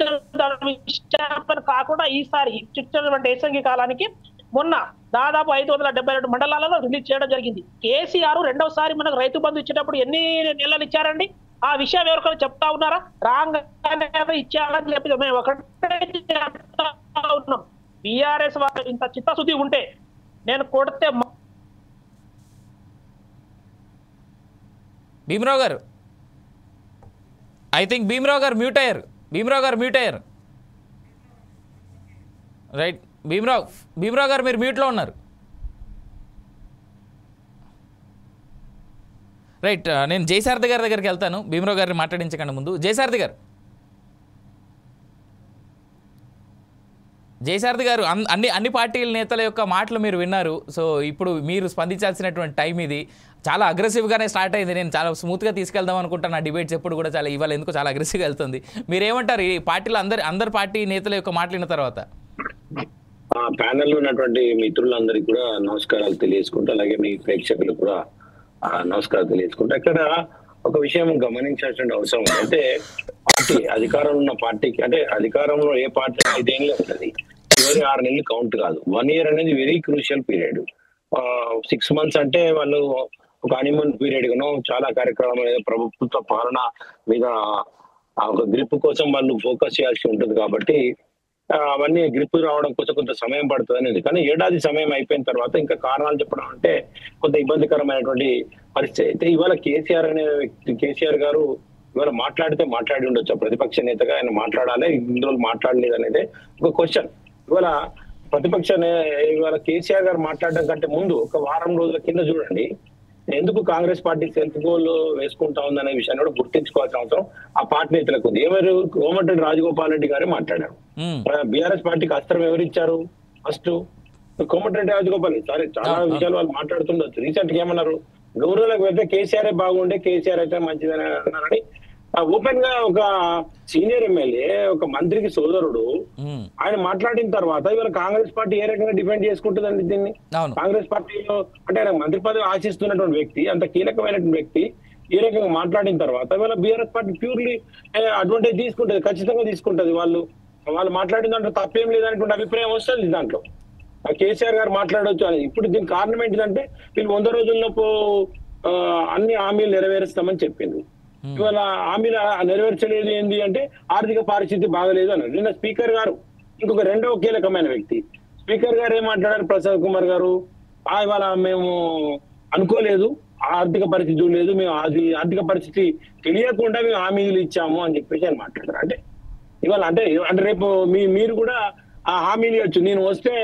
కాకుండా ఈసారి ఇచ్చినటువంటి ఏసంగి కాలానికి మొన్న దాదాపు 572 మండలాలలో రిలీజ్ చేయడం జరిగింది. కేసీఆర్ రెండవసారి మనకు రైతు బంధు ఇచ్చేటప్పుడు ఎన్ని నెలలు ఇచ్చారండి? ఆ విషయం ఎవరికైనా చెప్తా ఉన్నారా? రాగానే ఇచ్చారని చెప్పి మేము ఒకటే చెప్తా ఉన్నాం. బీఆర్ఎస్ వాళ్ళు ఇంత చిత్తశుద్ధి ఉంటే నేను కొడితే భీమరావు గారు, ఐ థింక్ భీమరావు గారు మ్యూట్ అయ్యారు. రైట్, భీమరావు గారు మీరు మ్యూట్లో ఉన్నారు. రైట్, నేను జయసారథి గారి దగ్గరికి వెళ్తాను, భీమరావు గారిని మాట్లాడించకండి ముందు. జయసారథి గారు, అన్ని పార్టీల నేతల యొక్క మాటలు మీరు విన్నారు. సో ఇప్పుడు మీరు స్పందించాల్సినటువంటి టైం ఇది. చాలా అగ్రెసివ్గానే స్టార్ట్ అయింది. నేను చాలా స్మూత్గా తీసుకెళ్దాం అనుకుంటాను. ఆ డిబేట్స్ ఎప్పుడు కూడా ఇవాళ ఎందుకు చాలా అగ్రెసివ్గా వెళ్తుంది. మీరేమంటారు ఈ పార్టీలో అందరి పార్టీ నేతల యొక్క మాట్లాడిన తర్వాత? ప్యానెల్ లో ఉన్నటువంటి మిత్రులందరికీ కూడా నమస్కారాలు తెలియజేసుకుంటూ, అలాగే మీ ప్రేక్షకులకు కూడా నమస్కారాలు తెలియజేసుకుంటూ, ఇక్కడ ఒక విషయం గమనించాల్సిన అవసరం ఉంది. అంటే పార్టీ అధికారంలో ఉన్న పార్టీకి, అంటే అధికారంలో ఏ పార్టీ 5 ఏళ్ళు ఉంటుంది, చివరి 6 నెలలు కౌంట్ కాదు. 1 year అనేది వెరీ క్రూషియల్ పీరియడ్. 6 months అంటే వాళ్ళు ఒక హనీమూన్ పీరియడ్ గాను చాలా కార్యక్రమాలు ప్రభుత్వ పాలన మీద ఒక గ్రిప్ కోసం వాళ్ళు ఫోకస్ చేయాల్సి ఉంటుంది. కాబట్టి అవన్నీ గ్రిప్ రావడం కోసం కొంత సమయం పడుతుంది అనేది. కానీ ఏడాది సమయం అయిపోయిన తర్వాత ఇంకా కారణాలు చెప్పడం అంటే కొంత ఇబ్బందికరమైనటువంటి పరిస్థితి. అయితే ఇవాళ కేసీఆర్ గారు ఇవాళ మాట్లాడి ఉండొచ్చు, ప్రతిపక్ష నేతగా ఆయన మాట్లాడాలి, ఇన్ని రోజులు మాట్లాడలేదు అనేది ఒక క్వశ్చన్. ఇవాళ ఇవాళ కేసీఆర్ గారు మాట్లాడడం కంటే ముందు ఒక వారం రోజుల కింద చూడండి, ఎందుకు కాంగ్రెస్ పార్టీ సెల్ఫ్ గోల్ వేసుకుంటా ఉందనే విషయాన్ని కూడా గుర్తించుకోవాల్సిన అవసరం ఆ పార్టీ నేతలకు ఉంది. కోమటిరెడ్డి రాజగోపాల్ రెడ్డి గారే మాట్లాడారు. బీఆర్ఎస్ పార్టీకి అస్త్రం ఎవరిచ్చారు? ఫస్ట్ కోమటిరెడ్డి రాజగోపాల్. సరే, చాలా విషయాలు వాళ్ళు మాట్లాడుతుండొచ్చు. రీసెంట్ గా ఏమన్నారు, రూరల్కి వెళ్తే కేసీఆర్ బాగుండే, కేసీఆర్ అయితే మంచిదని అన్నారని ఓపెన్ గా ఒక సీనియర్ ఎమ్మెల్యే ఒక మంత్రికి సోదరుడు ఆయన మాట్లాడిన తర్వాత ఇవాళ కాంగ్రెస్ పార్టీ ఏ రకంగా డిఫెండ్ చేసుకుంటుందండి దీన్ని? కాంగ్రెస్ పార్టీలో అంటే ఆయన మంత్రి పదవి ఆశిస్తున్నటువంటి వ్యక్తి, అంత కీలకమైనటువంటి వ్యక్తి ఈ రకంగా మాట్లాడిన తర్వాత ఇవాళ బీఆర్ఎస్ పార్టీ ప్యూర్లీ అడ్వాంటేజ్ తీసుకుంటది, ఖచ్చితంగా తీసుకుంటది. వాళ్ళు మాట్లాడిన దాంట్లో తప్పేం లేదనేటువంటి అభిప్రాయం వస్తుంది దాంట్లో. కేసీఆర్ గారు మాట్లాడవచ్చు అని. ఇప్పుడు దీనికి కారణం ఏంటిదంటే వీళ్ళు 100 రోజుల్లోపు అన్ని హామీలు నెరవేరుస్తామని చెప్పిండ్రు. ఇవాళ హామీలు నెరవేర్చలేదు ఏంటి అంటే ఆర్థిక పరిస్థితి బాగలేదు అన్నారు. నిన్న స్పీకర్ గారు ఇంకొక రెండవ కీలకమైన వ్యక్తి స్పీకర్ గారు ఏం మాట్లాడారు, ప్రసాద్ కుమార్ గారు, ఇవాళ మేము అనుకోలేదు, ఆర్థిక పరిస్థితి లేదు, మేము ఆర్థిక పరిస్థితి తెలియకుండా మేము హామీలు ఇచ్చాము అని చెప్పేసి ఆయన మాట్లాడారు. అంటే ఇవాళ అంటే రేపు మీరు కూడా ఆ హామీలు ఇవ్వచ్చు, నేను వస్తే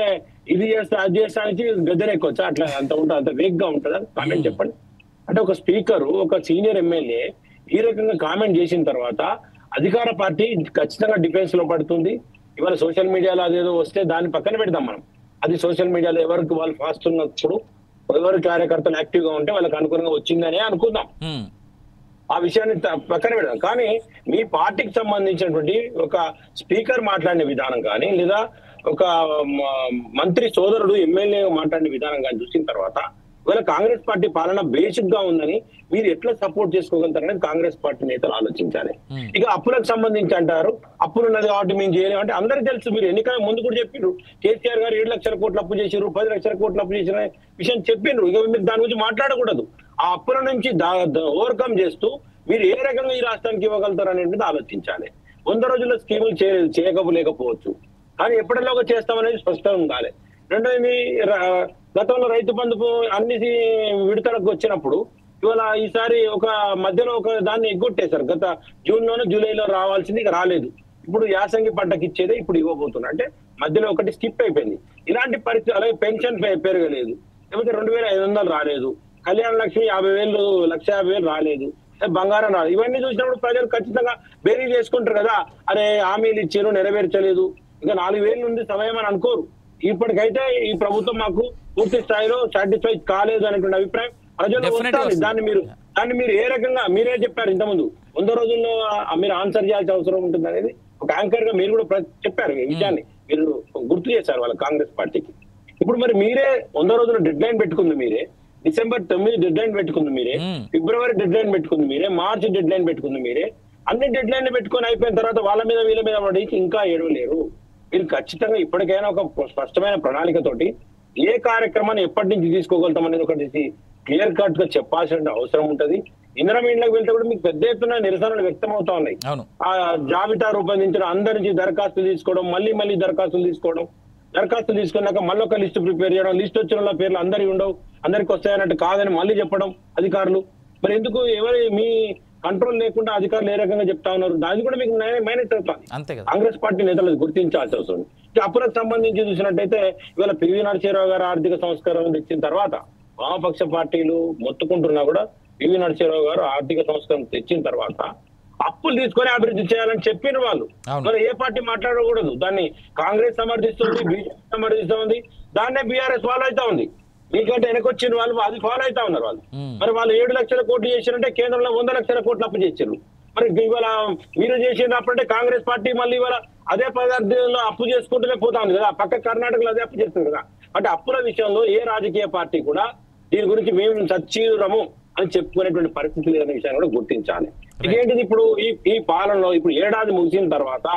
ఇది చేస్తా అది చేస్తా అని గద్దెనెక్కొచ్చా? అట్లా అంత ఉంటుంది, అంత వేగ్ గా ఉంటుందా? కామెంట్ చెప్పండి. అంటే ఒక స్పీకరు ఒక సీనియర్ ఎమ్మెల్యే ఈ రకంగా కామెంట్ చేసిన తర్వాత అధికార పార్టీ ఖచ్చితంగా డిఫెన్స్ లో పడుతుంది. ఇవాళ సోషల్ మీడియాలో అదేదో వస్తే దాన్ని పక్కన పెడదాం మనం. అది సోషల్ మీడియాలో ఎవరికి వాళ్ళు ఫాస్ట్ ఉన్నప్పుడు ఎవరు కార్యకర్తలు యాక్టివ్ గా ఉంటే వాళ్ళకి అనుకూలంగా వచ్చిందనే అనుకుందాం, ఆ విషయాన్ని పక్కన పెడదాం. కానీ మీ పార్టీకి సంబంధించినటువంటి ఒక స్పీకర్ మాట్లాడిన విధానం కానీ లేదా ఒక మంత్రి సోదరుడు ఎమ్మెల్యే మాట్లాడిన విధానం కానీ చూసిన తర్వాత ఇవాళ కాంగ్రెస్ పార్టీ పాలన బేసిక్ గా ఉందని మీరు ఎట్లా సపోర్ట్ చేసుకోగలుగుతారనేది కాంగ్రెస్ పార్టీ నేతలు ఆలోచించాలి. ఇక అప్పులకు సంబంధించి అంటారు, అప్పులు ఉన్నది కాబట్టి మేము చేయలేము అంటే అందరికీ తెలుసు. మీరు ఎన్నికల ముందు కూడా చెప్పిండ్రు, కేసీఆర్ గారు 7 లక్షల కోట్లు అప్పు చేసిరు, 10 లక్షల కోట్లు అప్పు చేసిన విషయం చెప్పిండ్రు. ఇక మీరు దాని గురించి మాట్లాడకూడదు. ఆ అప్పుల నుంచి ఓవర్కమ్ చేస్తూ మీరు ఏ రకంగా ఈ రాష్ట్రానికి ఇవ్వగలుగుతారు అనేది ఆలోచించాలి. 100 రోజుల్లో స్కీములు చేయకపోవచ్చు, కానీ ఎప్పటిలోగా చేస్తామనేది స్పష్టంగా ఉండాలి. రెండోది, గతంలో రైతు బంధు అన్ని విడతలకు వచ్చినప్పుడు ఇవాళ ఈసారి ఒక మధ్యలో ఒక దాన్ని ఎగ్గొట్టేశారు. గత జూన్ లోనో జూలైలో రావాల్సింది ఇక రాలేదు. ఇప్పుడు యాసంగి పంటకి ఇచ్చేదే ఇప్పుడు ఇవ్వబోతున్నా అంటే మధ్యలో ఒకటి స్కిప్ అయిపోయింది. ఇలాంటి పరిస్థితి. అలాగే పెన్షన్ పెరగలేదు, లేకపోతే 2500 రాలేదు, కళ్యాణ లక్ష్మి 50,000 1,50,000 రాలేదు, బంగారం రాలేదు. ఇవన్నీ చూసినప్పుడు ప్రజలు ఖచ్చితంగా బేరీ చేసుకుంటారు కదా, అరే హామీలు ఇచ్చారు నెరవేర్చలేదు, ఇంకా 4,000 ఉంది సమయం అని అనుకోరు. ఇప్పటికైతే ఈ ప్రభుత్వం మాకు పూర్తి స్థాయిలో సాటిస్ఫై కాలేదు అనేటువంటి అభిప్రాయం ప్రజలు వస్తుంది. దాన్ని మీరు ఏ రకంగా, మీరే చెప్పారు ఇంతకుముందు 100 రోజుల్లో మీరు ఆన్సర్ చేయాల్సిన అవసరం ఉంటుంది అనేది ఒక యాంకర్ గా మీరు కూడా చెప్పారు. ఈ విషయాన్ని మీరు గుర్తు చేశారు వాళ్ళ కాంగ్రెస్ పార్టీకి. ఇప్పుడు మరి మీరే 100 రోజుల డెడ్ లైన్ పెట్టుకుంది మీరే, డిసెంబర్ 9 డెడ్ లైన్ పెట్టుకుంది మీరే, ఫిబ్రవరి డెడ్ లైన్ పెట్టుకుంది మీరే, మార్చి డెడ్ లైన్ పెట్టుకుంది మీరే. అన్ని డెడ్ లైన్ పెట్టుకొని అయిపోయిన తర్వాత వాళ్ళ మీద వీళ్ళ మీద పడికి ఇంకా ఏడవలేరు. మీరు ఖచ్చితంగా ఇప్పటికైనా ఒక స్పష్టమైన ప్రణాళికతోటి ఏ కార్యక్రమాన్ని ఎప్పటి నుంచి తీసుకోగలుగుతాం అనేది ఒకటి క్లియర్ కట్ గా చెప్పాల్సిన అవసరం ఉంటది. ఇందిరామీండ్లకు వెళ్తే కూడా మీకు పెద్ద ఎత్తున నిరసనలు వ్యక్తం అవుతా ఉన్నాయి. ఆ జాబితా రూపొందించడం, అందరి నుంచి దరఖాస్తులు తీసుకోవడం, మళ్ళీ దరఖాస్తులు తీసుకోవడం, దరఖాస్తులు తీసుకున్నాక మళ్ళీ ఒక లిస్టు ప్రిపేర్ చేయడం, లిస్ట్ వచ్చిన వాళ్ళ పేర్లు అందరికీ ఉండవు, అందరికి వస్తాయన్నట్టు కాదని మళ్ళీ చెప్పడం అధికారులు. మరి ఎందుకు మీ కంట్రోల్ లేకుండా అధికారులు ఏ రకంగా చెప్తా ఉన్నారు? దాన్ని కూడా మీకు మైనస్ అవుతుంది. కాంగ్రెస్ పార్టీ నేతలు గుర్తించాల్సి వస్తుంది. అప్పులకు సంబంధించి చూసినట్టయితే ఇవాళ పివి నరసింహారావు గారు ఆర్థిక సంస్కరణ తెచ్చిన తర్వాత వామపక్ష పార్టీలు మొత్తుకుంటున్నా కూడా పివి నరసింహారావు గారు ఆర్థిక సంస్కరణ తెచ్చిన తర్వాత అప్పులు తీసుకొని అభివృద్ధి చేయాలని చెప్పిన వాళ్ళు మరి ఏ పార్టీ మాట్లాడకూడదు. దాన్ని కాంగ్రెస్ సమర్థిస్తుంది, బీజేపీ సమర్థిస్తుంది, దాన్నే బీఆర్ఎస్ ఫాలో అవుతా ఉంది. మీకంటే వెనకొచ్చిన వాళ్ళు అది ఫాలో అవుతా ఉన్నారు వాళ్ళు. మరి వాళ్ళు 7 లక్షల కోట్లు చేశారంటే కేంద్రంలో 100 లక్షల కోట్లు అప్పు చేశారు. మరి ఇవాళ మీరు చేసినప్పుడంటే కాంగ్రెస్ పార్టీ మళ్ళీ ఇవాళ అదే పదార్థంలో అప్పు చేసుకుంటూనే పోతా ఉంది కదా, పక్క కర్ణాటకలో అదే అప్పు చేస్తుంది కదా. అంటే అప్పుల విషయంలో ఏ రాజకీయ పార్టీ కూడా దీని గురించి మేము సచ్చీరము అని చెప్పుకునేటువంటి పరిస్థితి లేదనే విషయాన్ని కూడా గుర్తించాలి. ఇదేంటిది ఇప్పుడు ఈ పాలనలో ఇప్పుడు ఏడాది ముగిసిన తర్వాత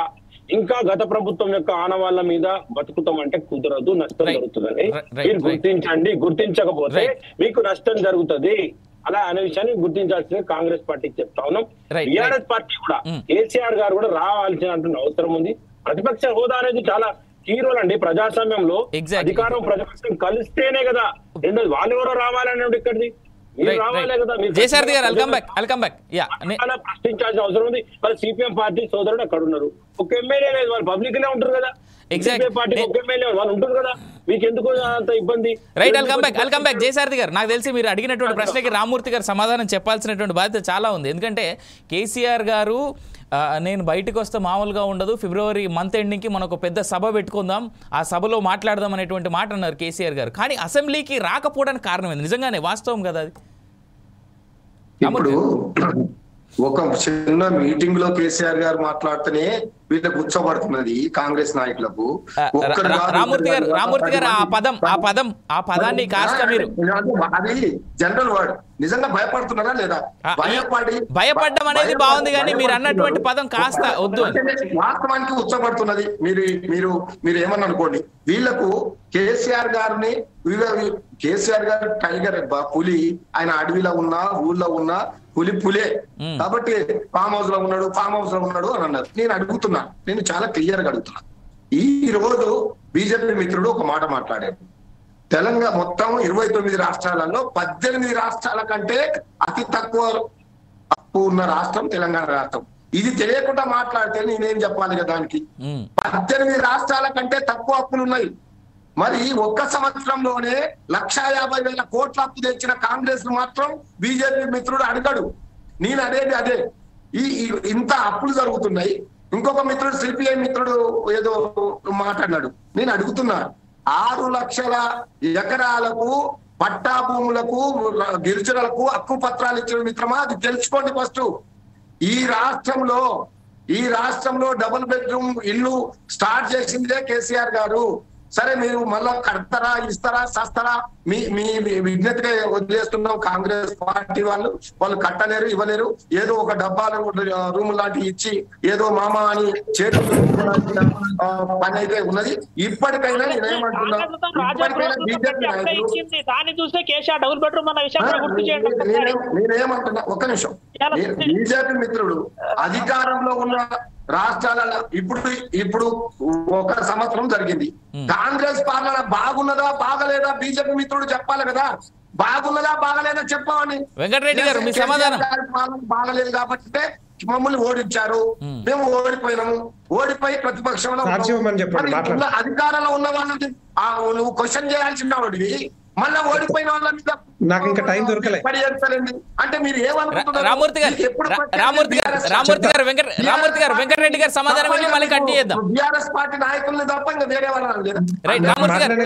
ఇంకా గత ప్రభుత్వం యొక్క ఆనవాళ్ల మీద బతుకుతాం అంటే కుదరదు, నష్టం జరుగుతుందని మీరు గుర్తించండి. గుర్తించకపోతే మీకు నష్టం జరుగుతుంది అలా అనే విషయాన్ని గుర్తించాల్సిన కాంగ్రెస్ పార్టీకి చెప్తా ఉన్నాం. టీఆర్ఎస్ పార్టీ కూడా కేసీఆర్ గారు కూడా రావాల్సిన అవసరం ఉంది. ప్రతిపక్ష హోదా అనేది చాలా కీ రోల్ అండి ప్రజాస్వామ్యంలో. అధికారం ప్రతిపక్షం కలిస్తేనే కదా. రెండోది వాళ్ళు ఎవరో రావాలనే ఇక్కడిది ప్రశ్నించాల్సిన అవసరం ఉంది. వాళ్ళ సిపిఎం పార్టీ సోదరుడు అక్కడ ఉన్నారు, ఒక ఎమ్మెల్యే లేదు, వాళ్ళు పబ్లిక్ లే ఉంటారు కదా. పార్టీ ఒక ఎమ్మెల్యే వాళ్ళు ఉంటారు కదా, మీకు ఎందుకు అంత ఇబ్బంది? రైట్, వెల్కమ్ బ్యాక్ జయసారథి గారు. నాకు తెలిసి మీరు అడిగినటువంటి ప్రశ్నకి రామ్మూర్తి గారు సమాధానం చెప్పాల్సినటువంటి బాధ్యత చాలా ఉంది. ఎందుకంటే కేసీఆర్ గారు నేను బయటకు వస్తే మామూలుగా ఉండదు, ఫిబ్రవరి మంత్ ఎండింగ్కి మనం ఒక పెద్ద సభ పెట్టుకుందాం, ఆ సభలో మాట్లాడదాం అనేటువంటి మాట అన్నారు కేసీఆర్ గారు. కానీ అసెంబ్లీకి రాకపోవడానికి కారణం ఏంది? నిజంగానే వాస్తవం కదా అది? ఇప్పుడు ఒక చిన్న మీటింగ్ లో కేసీఆర్ గారు మాట్లాడితేనే వీళ్ళకి కూర్చోబడుతున్నది కాంగ్రెస్ నాయకులకు. రామూర్తి గారు ఆ పదాన్ని కాస్త మీరు అది జనరల్ వర్డ్. నిజంగా భయపడుతున్నారా లేదా? భయపడడం అనేది బాగుంది కానీ మీరు అన్నటువంటి పదం కాస్త వద్దు. వాస్తవానికి ఉచ్చబడుతున్నది. మీరు ఏమన్నా అనుకోండి, వీళ్లకు కేసీఆర్ గారిని కేసీఆర్ గారు టైగర్ పులి, ఆయన అడవిలో ఉన్నా ఊళ్ళో ఉన్నా పులే కాబట్టి ఫామ్ హౌస్ లో ఉన్నాడు అని అన్నారు. నేను అడుగుతున్నా, నేను చాలా క్లియర్ గా అడుగుతున్నా. ఈ రోజు బీజేపీ మిత్రుడు ఒక మాట మాట్లాడారు. తెలంగాణ మొత్తం 29 రాష్ట్రాలలో 18 రాష్ట్రాల కంటే అతి తక్కువ అప్పు ఉన్న రాష్ట్రం తెలంగాణ రాష్ట్రం. ఇది తెలియకుండా మాట్లాడితే నేనేం చెప్పాలి కదా దానికి? 18 రాష్ట్రాల కంటే తక్కువ అప్పులు ఉన్నాయి. మరి ఒక్క సంవత్సరంలోనే 1,50,000 కోట్ల అప్పు తెచ్చిన కాంగ్రెస్ మాత్రం బీజేపీ మిత్రుడు అడగడు. నేను అనేది అదే, ఇంత అప్పులు జరుగుతున్నాయి. ఇంకొక మిత్రుడు సిపిఐ మిత్రుడు ఏదో మాట్లాడినాడు. నేను అడుగుతున్నా, 6 లక్షల ఎకరాలకు పట్టా భూములకు గిరిజనులకు హక్కు పత్రాలు ఇచ్చిన మిత్రమా, అది తెలుసుకోండి ఫస్ట్. ఈ రాష్ట్రంలో డబుల్ బెడ్రూమ్ ఇల్లు స్టార్ట్ చేసిందే కేసీఆర్ గారు. సరే, మీరు మళ్ళా కడతారా, ఇస్తారా, సస్తారా మీ విజ్ఞతగా వదిలేస్తున్నాం. కాంగ్రెస్ పార్టీ వాళ్ళు కట్టలేరు, ఇవ్వలేరు. ఏదో ఒక డబ్బాలు రూమ్ లాంటివి ఇచ్చి ఏదో మామా అని చేతులు పని అయితే ఉన్నది. ఇప్పటికైనా నేనేమంటున్నా, నేనేమంటున్నా, ఒక్క నిమిషం. బీజేపీ మిత్రుడు అధికారంలో ఉన్న రాష్ట్రాలలో ఇప్పుడు 1 సంవత్సరం జరిగింది. కాంగ్రెస్ పాలన బాగున్నదా బాగలేదా బీజేపీ మిత్రుడు చెప్పాలి కదా. బాగున్నదా బాగలేదా చెప్పమని. వెంకటరెడ్డి గారు మీ సమాధానం. బాగలేదు కాబట్టి మమ్మల్ని ఓడించారు, మేము ఓడిపోయి ప్రతిపక్షంలో అధికారంలో ఉన్న వాళ్ళని నువ్వు క్వశ్చన్ చేయాల్సిన వాడివి. మళ్ళా ఓడిపోయిన వాళ్ళ మీద నాకు ఇంకా టైం దొరకలే అంటే మీరు ఏమనుకుంటున్నారు? రామూర్తి గారు వెంకటరెడ్డి గారు సమాధానం మళ్ళీ కంటిన్యూ చేద్దాం. బీఆర్ఎస్ పార్టీ నాయకుల్ని తప్ప ఇంకా వేరే వాళ్ళు.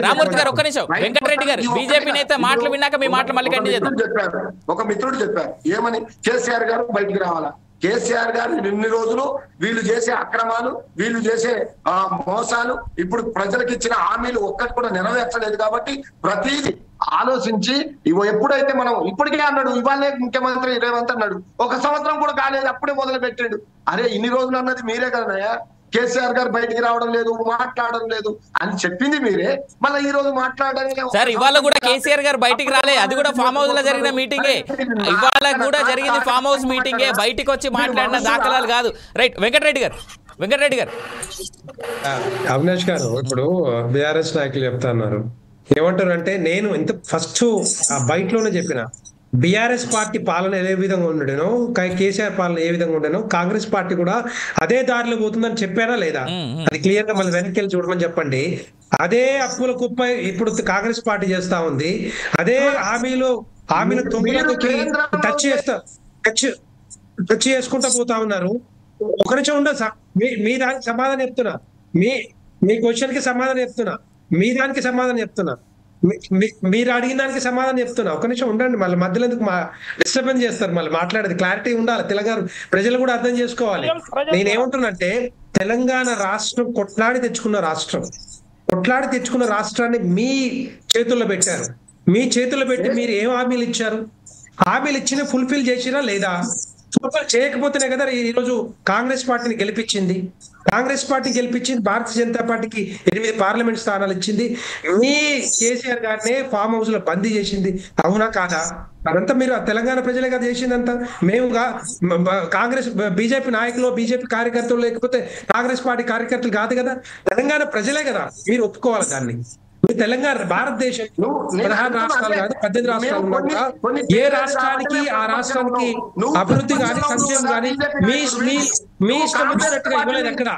రామూర్తి గారు ఒక్క నిమిషం. వెంకటరెడ్డి గారు బీజేపీ నేత మాటలు విన్నాక మీ మాటలు మళ్ళీ కంటిన్యూ చేద్దాం. ఒక మిత్రుడు చెప్పారు ఏమని, కేసీఆర్ గారు బయటికి రావాలా. కేసీఆర్ గారు ఇన్ని రోజులు వీళ్ళు చేసే అక్రమాలు, వీళ్ళు చేసే మోసాలు, ఇప్పుడు ప్రజలకు ఇచ్చిన హామీలు ఒక్కటి కూడా నెరవేర్చలేదు. కాబట్టి ప్రతిదీ ఆలోచించి ఎప్పుడైతే మనం ఇప్పటికే అన్నాడు, ఇవాళ ముఖ్యమంత్రి రేవంత్ అన్నాడు 1 సంవత్సరం కూడా కాలేదు అప్పుడే మొదలు పెట్టాడు. అరే ఇన్ని రోజులు అన్నది మీరే కదనయ్యా. కేసీఆర్ గారు బయటికి రావడం లేదు, మాట్లాడడం లేదు అని చెప్పింది మీరే. మళ్ళీ ఈ రోజు మాట్లాడడం సార్, ఇవాళ కూడా కేసీఆర్ గారు బయటికి రాలే. అది కూడా ఫామ్ హౌస్ లో జరిగిన మీటింగే. ఇవాళ కూడా జరిగింది ఫామ్ హౌస్ మీటింగే, బయటికి వచ్చి మాట్లాడిన దాఖలాలు కాదు. రైట్, వెంకటరెడ్డి గారు. అవినాష్ గారు, ఇప్పుడు బీఆర్ఎస్ నాయకులు చెప్తున్నారు ఏమంటారు అంటే, నేను ఇంత ఫస్ట్ ఆ బయటలోనే చెప్పిన బీఆర్ఎస్ పార్టీ పాలన ఏ విధంగా ఉండేనో, కేసీఆర్ పాలన ఏ విధంగా ఉండేనో కాంగ్రెస్ పార్టీ కూడా అదే దారిలో పోతుందని చెప్పారా లేదా? అది క్లియర్ గా మళ్ళీ వెనక్కి వెళ్ళి చూడమని చెప్పండి. అదే అప్పుల కుప్ప ఇప్పుడు కాంగ్రెస్ పార్టీ చేస్తా ఉంది. అదే హామీలు తొమ్మిదికి టచ్ చేసుకుంటా పోతా ఉన్నారు. ఒక నిమిషం ఉండదు. మీ దానికి సమాధానం చెప్తున్నా, మీ క్వశ్చన్ కి సమాధానం చెప్తున్నా, మీ దానికి సమాధానం చెప్తున్నా, మీరు అడిగిన దానికి సమాధానం చెప్తున్నా. ఒక నిమిషం ఉండండి. మళ్ళీ మధ్యలో ఎందుకు డిస్టర్బెన్స్ చేస్తారు? మళ్ళీ మాట్లాడేది క్లారిటీ ఉండాలి. తెలంగాణ ప్రజలు కూడా అర్థం చేసుకోవాలి. నేనేమంటున్నంటే, తెలంగాణ రాష్ట్రం కొట్లాడి తెచ్చుకున్న రాష్ట్రాన్ని మీ చేతుల్లో పెట్టారు. మీ చేతుల్లో పెట్టి మీరు ఏం హామీలు ఇచ్చారు? హామీలు ఇచ్చిన ఫుల్ఫిల్ చేసినా లేదా? చేయకపోతేనే కదా ఈరోజు కాంగ్రెస్ పార్టీని గెలిపించింది. భారతీయ జనతా పార్టీకి 8 పార్లమెంట్ స్థానాలు ఇచ్చింది. మీ కేసీఆర్ గారినే ఫామ్ హౌస్ లో బందీ చేసింది. అవునా కాదా? అదంతా మీరు తెలంగాణ ప్రజలే కదా చేసిందంతా. మేముగా కాంగ్రెస్ బీజేపీ నాయకులు, బీజేపీ కార్యకర్తలు, లేకపోతే కాంగ్రెస్ పార్టీ కార్యకర్తలు కాదు కదా, తెలంగాణ ప్రజలే కదా. మీరు ఒప్పుకోవాలి దాన్ని. తెలంగాణ భారతదేశంలో 16 రాష్ట్రాలు కాదు 18 రాష్ట్రాలు ఉన్నాక ఏ రాష్ట్రానికి ఆ రాష్ట్రానికి అభివృద్ధి కానీ సంక్షేమం కానీ మీ ఇష్టం వచ్చినట్టుగా ఇవ్వలేదు. ఎక్కడ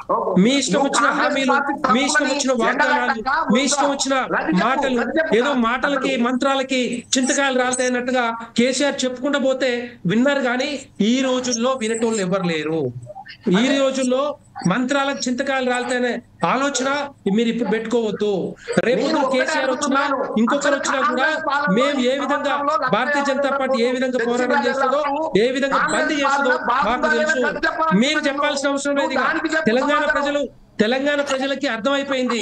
మీ ఇష్టం వచ్చిన హామీలు, మీ ఇష్టం వచ్చిన వాగ్దానాలు, మీ ఇష్టం వచ్చిన మాటలు, ఏదో మాటలకి మంత్రాలకి చింతకాయలు రాలుతాయన్నట్టుగా కేసీఆర్ చెప్పుకుంటూ పోతే విన్నారు. కానీ ఈ రోజుల్లో వినటోళ్ళు ఎవరు లేరు. ఈ రోజుల్లో మంత్రాలకు చింతకాయలు రాలితేనే ఆలోచన మీరు ఇప్పుడు పెట్టుకోవద్దు. రేపు కేసీఆర్ వచ్చినా ఇంకొకరు వచ్చినా కూడా మేము ఏ విధంగా భారతీయ జనతా పార్టీ ఏ విధంగా పోరాటం చేస్తుందో, ఏ విధంగా బంద్ చేస్తుందో మాకు తెలుసు. మీరు చెప్పాల్సిన అవసరం లేదు. తెలంగాణ ప్రజలకి అర్థమైపోయింది.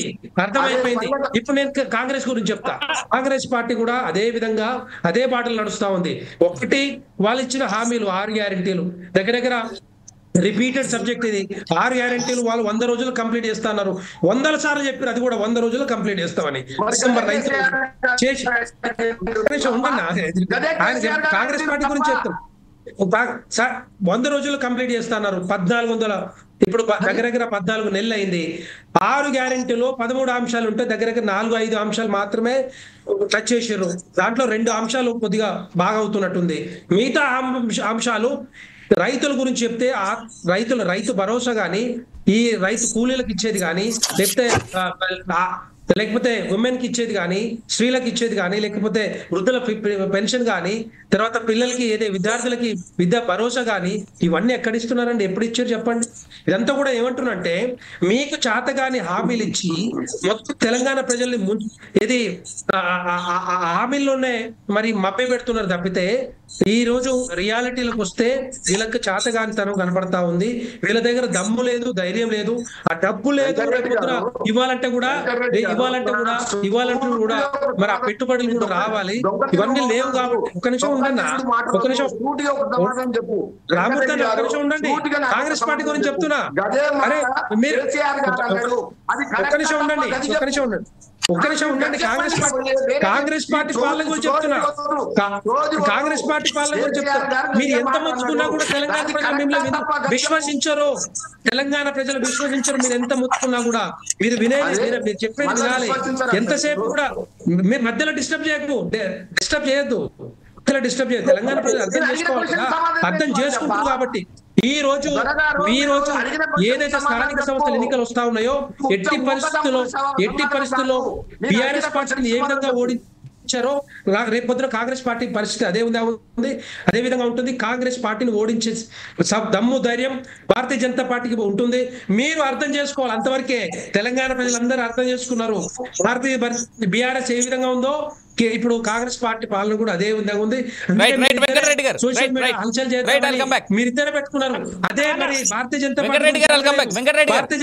ఇప్పుడు నేను కాంగ్రెస్ గురించి చెప్తా. కాంగ్రెస్ పార్టీ కూడా అదే విధంగా అదే బాటలు నడుస్తా ఉంది. ఒకటి, వాళ్ళు ఇచ్చిన హామీలు 6 గ్యారెంటీలు దగ్గర రిపీటెడ్ సబ్జెక్ట్. ఇది 6 గ్యారెంటీలు వాళ్ళు 100 రోజులు కంప్లీట్ చేస్తున్నారు. 100 సార్లు చెప్పారు అది కూడా 100 రోజులు కంప్లీట్ చేస్తామని. డిసెంబర్ 9 చేసి కాంగ్రెస్ పార్టీ గురించి చెప్తాం. 100 రోజులు కంప్లీట్ చేస్తున్నారు. 1400 ఇప్పుడు దగ్గర 14 నెలలు అయింది. 6 గ్యారెంటీలో 13 అంశాలు ఉంటే దగ్గర 4-5 అంశాలు మాత్రమే టచ్ చేసారు. దాంట్లో 2 అంశాలు కొద్దిగా బాగా అవుతున్నట్టుంది. మిగతా అంశాలు రైతుల గురించి చెప్తే రైతు భరోసా గాని, ఈ రైతు కూలీలకు ఇచ్చేది కానీ, లేకపోతే ఉమెన్ కి ఇచ్చేది కానీ, స్త్రీలకు ఇచ్చేది కానీ, లేకపోతే వృద్ధుల పెన్షన్ కానీ, తర్వాత పిల్లలకి విద్యార్థులకి విద్యా భరోసా కానీ, ఇవన్నీ ఎక్కడిస్తున్నారండి? ఎప్పుడు ఇచ్చారు చెప్పండి? ఇదంతా కూడా ఏమంటున్నంటే మీకు చేతగాని హామీలు ఇచ్చి మొత్తం తెలంగాణ ప్రజల్ని హామీల్లోనే మరి మభ్య పెడుతున్నారు తప్పితే ఈ రోజు రియాలిటీలకు వస్తే వీళ్ళకి చేతగానితనం కనపడతా ఉంది. వీళ్ళ దగ్గర దమ్ము లేదు, ధైర్యం లేదు, ఆ డబ్బు లేదు. ఇవ్వాలంటే కూడా మరి ఆ పెట్టుబడులు కూడా రావాలి. ఇవన్నీ లేవు కాబట్టి ఒక నిమిషం ఉండండి. రామూర్తి ఒక్క నిమిషం ఉండండి. కాంగ్రెస్ పార్టీ గురించి చెప్తున్నా. అరే మీరు ఒక్క నిమిషం ఉండండి. కాంగ్రెస్ పార్టీ పాలన గురించి చెప్తున్నా. మీరు ఎంత మొత్తుకున్నా కూడా తెలంగాణ ప్రజలు మిమ్మల్ని విశ్వసించరు. మీరు ఎంత మొత్తుకున్నా కూడా మీరు మీరు చెప్పేది వినాలి. ఎంతసేపు కూడా మీరు మధ్యలో డిస్టర్బ్ చేయొద్దు. తెలంగాణ ప్రజలు అర్థం చేసుకుంటారు కాబట్టి ఈ రోజు ఏదైతే స్థానిక సంస్థల ఎన్నికలు వస్తా ఉన్నాయో ఎట్టి పరిస్థితుల్లో బీఆర్ఎస్ పార్టీని ఏ విధంగా ఓడించారో రేపు పొద్దున కాంగ్రెస్ పార్టీ పరిస్థితి అదే విధంగా ఉంటుంది. కాంగ్రెస్ పార్టీని ఓడించే దమ్ము ధైర్యం భారతీయ జనతా పార్టీకి ఉంటుంది. మీరు అర్థం చేసుకోవాలి. అంతవరకే తెలంగాణ ప్రజలందరూ అర్థం చేసుకున్నారు. బీఆర్ఎస్ ఏ విధంగా ఉందో ఇప్పుడు కాంగ్రెస్ పార్టీ పాలన కూడా అదే విధంగా ఉంది. మీరిద్దరే పెట్టుకున్నారు. అదే మరి భారతీయ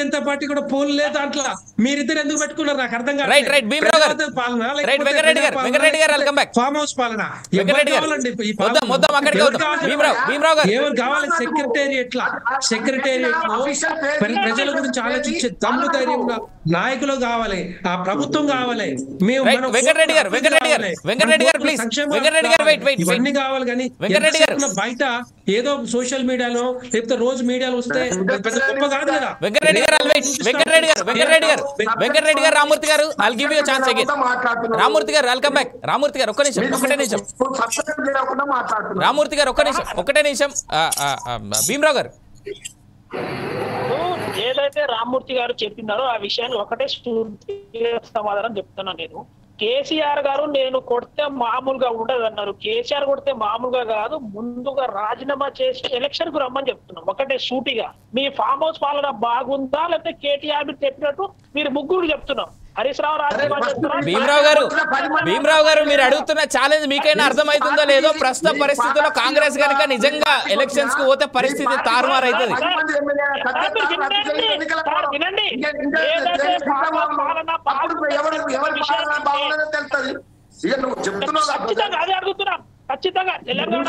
జనతా పార్టీ కూడా పోల్ లేదు దాంట్లో. మీరిద్దరు ఎందుకు పెట్టుకున్నారు నాకు అర్థం కాదు. ఫామ్ హౌస్ పాలన ఎవరు కావాలి? సెక్రటేరియట్ లో ప్రజల గురించి ఆలోచించే దమ్ము ధైర్యం నాయకులు కావాలి. ఆ ప్రభుత్వం కావాలి. ఇవన్నీ కావాలి. కానీ బయట ఏదో సోషల్ మీడియాలో లేకపోతే రోజు మీడియాలో వస్తే పెద్ద గొప్ప కాదు కదా. వెంకటరెడ్డి గారు రామూర్తి గారు I'll give you a chance again. Ramurthy గారు వెల్కమ్ బ్యాక్. రామూర్తి గారు ఒకటే నిమిషం రామూర్తి గారు ఒకటే నిమిషం. భీమరావు గారు ఏదైతే రామూర్తి గారు చెప్పినారో ఆ విషయాన్ని ఒకటే సమాధానం చెప్తున్నాను నేను. కేసీఆర్ గారు నేను కొడితే మామూలుగా ఉండదు అన్నారు. కేసీఆర్ కొడితే మామూలుగా కాదు, ముందుగా రాజీనామా చేసి ఎలక్షన్ కు రమ్మని చెప్తున్నాం. ఒకటే సూటిగా మీ ఫామ్ హౌస్ పాలన బాగుందా లేకపోతే కేటీఆర్ మీరు చెప్పినట్టు మీరు ముగ్గురు చెప్తున్నాం. హరీష్ రావు భీమరావు గారు మీరు అడుగుతున్న ఛాలెంజ్ మీకైనా అర్థమవుతుందో లేదో. ప్రస్తుత పరిస్థితుల్లో కాంగ్రెస్ కనుక నిజంగా ఎలక్షన్స్ కు పోతే పరిస్థితి తారుమారు అవుతుంది. అదే అడుగుతున్నాం. ఖచ్చితంగా తెలంగాణ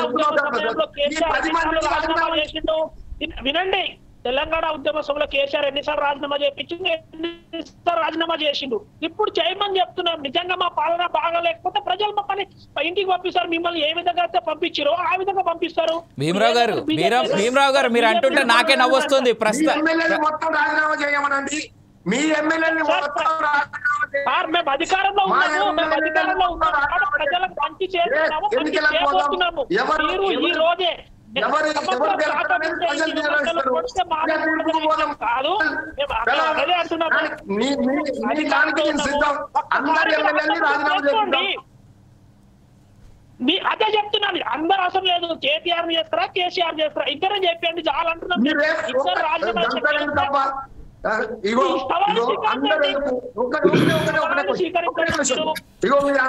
వినండి, తెలంగాణ ఉద్యమ సమయంలో కేసీఆర్ ఎన్నిసార్లు రాజీనామా చేయించింది, ఎన్నిసార్లు రాజీనామా చేసిండు. ఇప్పుడు చేయమని చెప్తున్నాం. నిజంగా మా పాలన బాగా లేకపోతే ప్రజలు మమ్మల్ని ఇంటికి పంపిస్తారు. మిమ్మల్ని ఏ విధంగా అయితే పంపించారో ఆ విధంగా పంపిస్తారు. భీమరావు గారు మీరు అంటుంటే నాకే నవ్వొస్తుంది. మొత్తం రాజీనామా చేయమనండి. మీ ఎమ్మెల్యేని మేము అధికారంలో ఉన్నాము, ప్రజలకు మంచి చేస్తున్నాము. ఈ రోజే అదే చెప్తున్నాను. అందరు అవసరం లేదు. కేటీఆర్ చేస్తారా కేసీఆర్ చేస్తారా ఇద్దరే చెప్పండి చాలా అంటున్నాం. ఇద్దరు రాజీనామా ఇగో ఇగో అందరూ ఇగో మీరు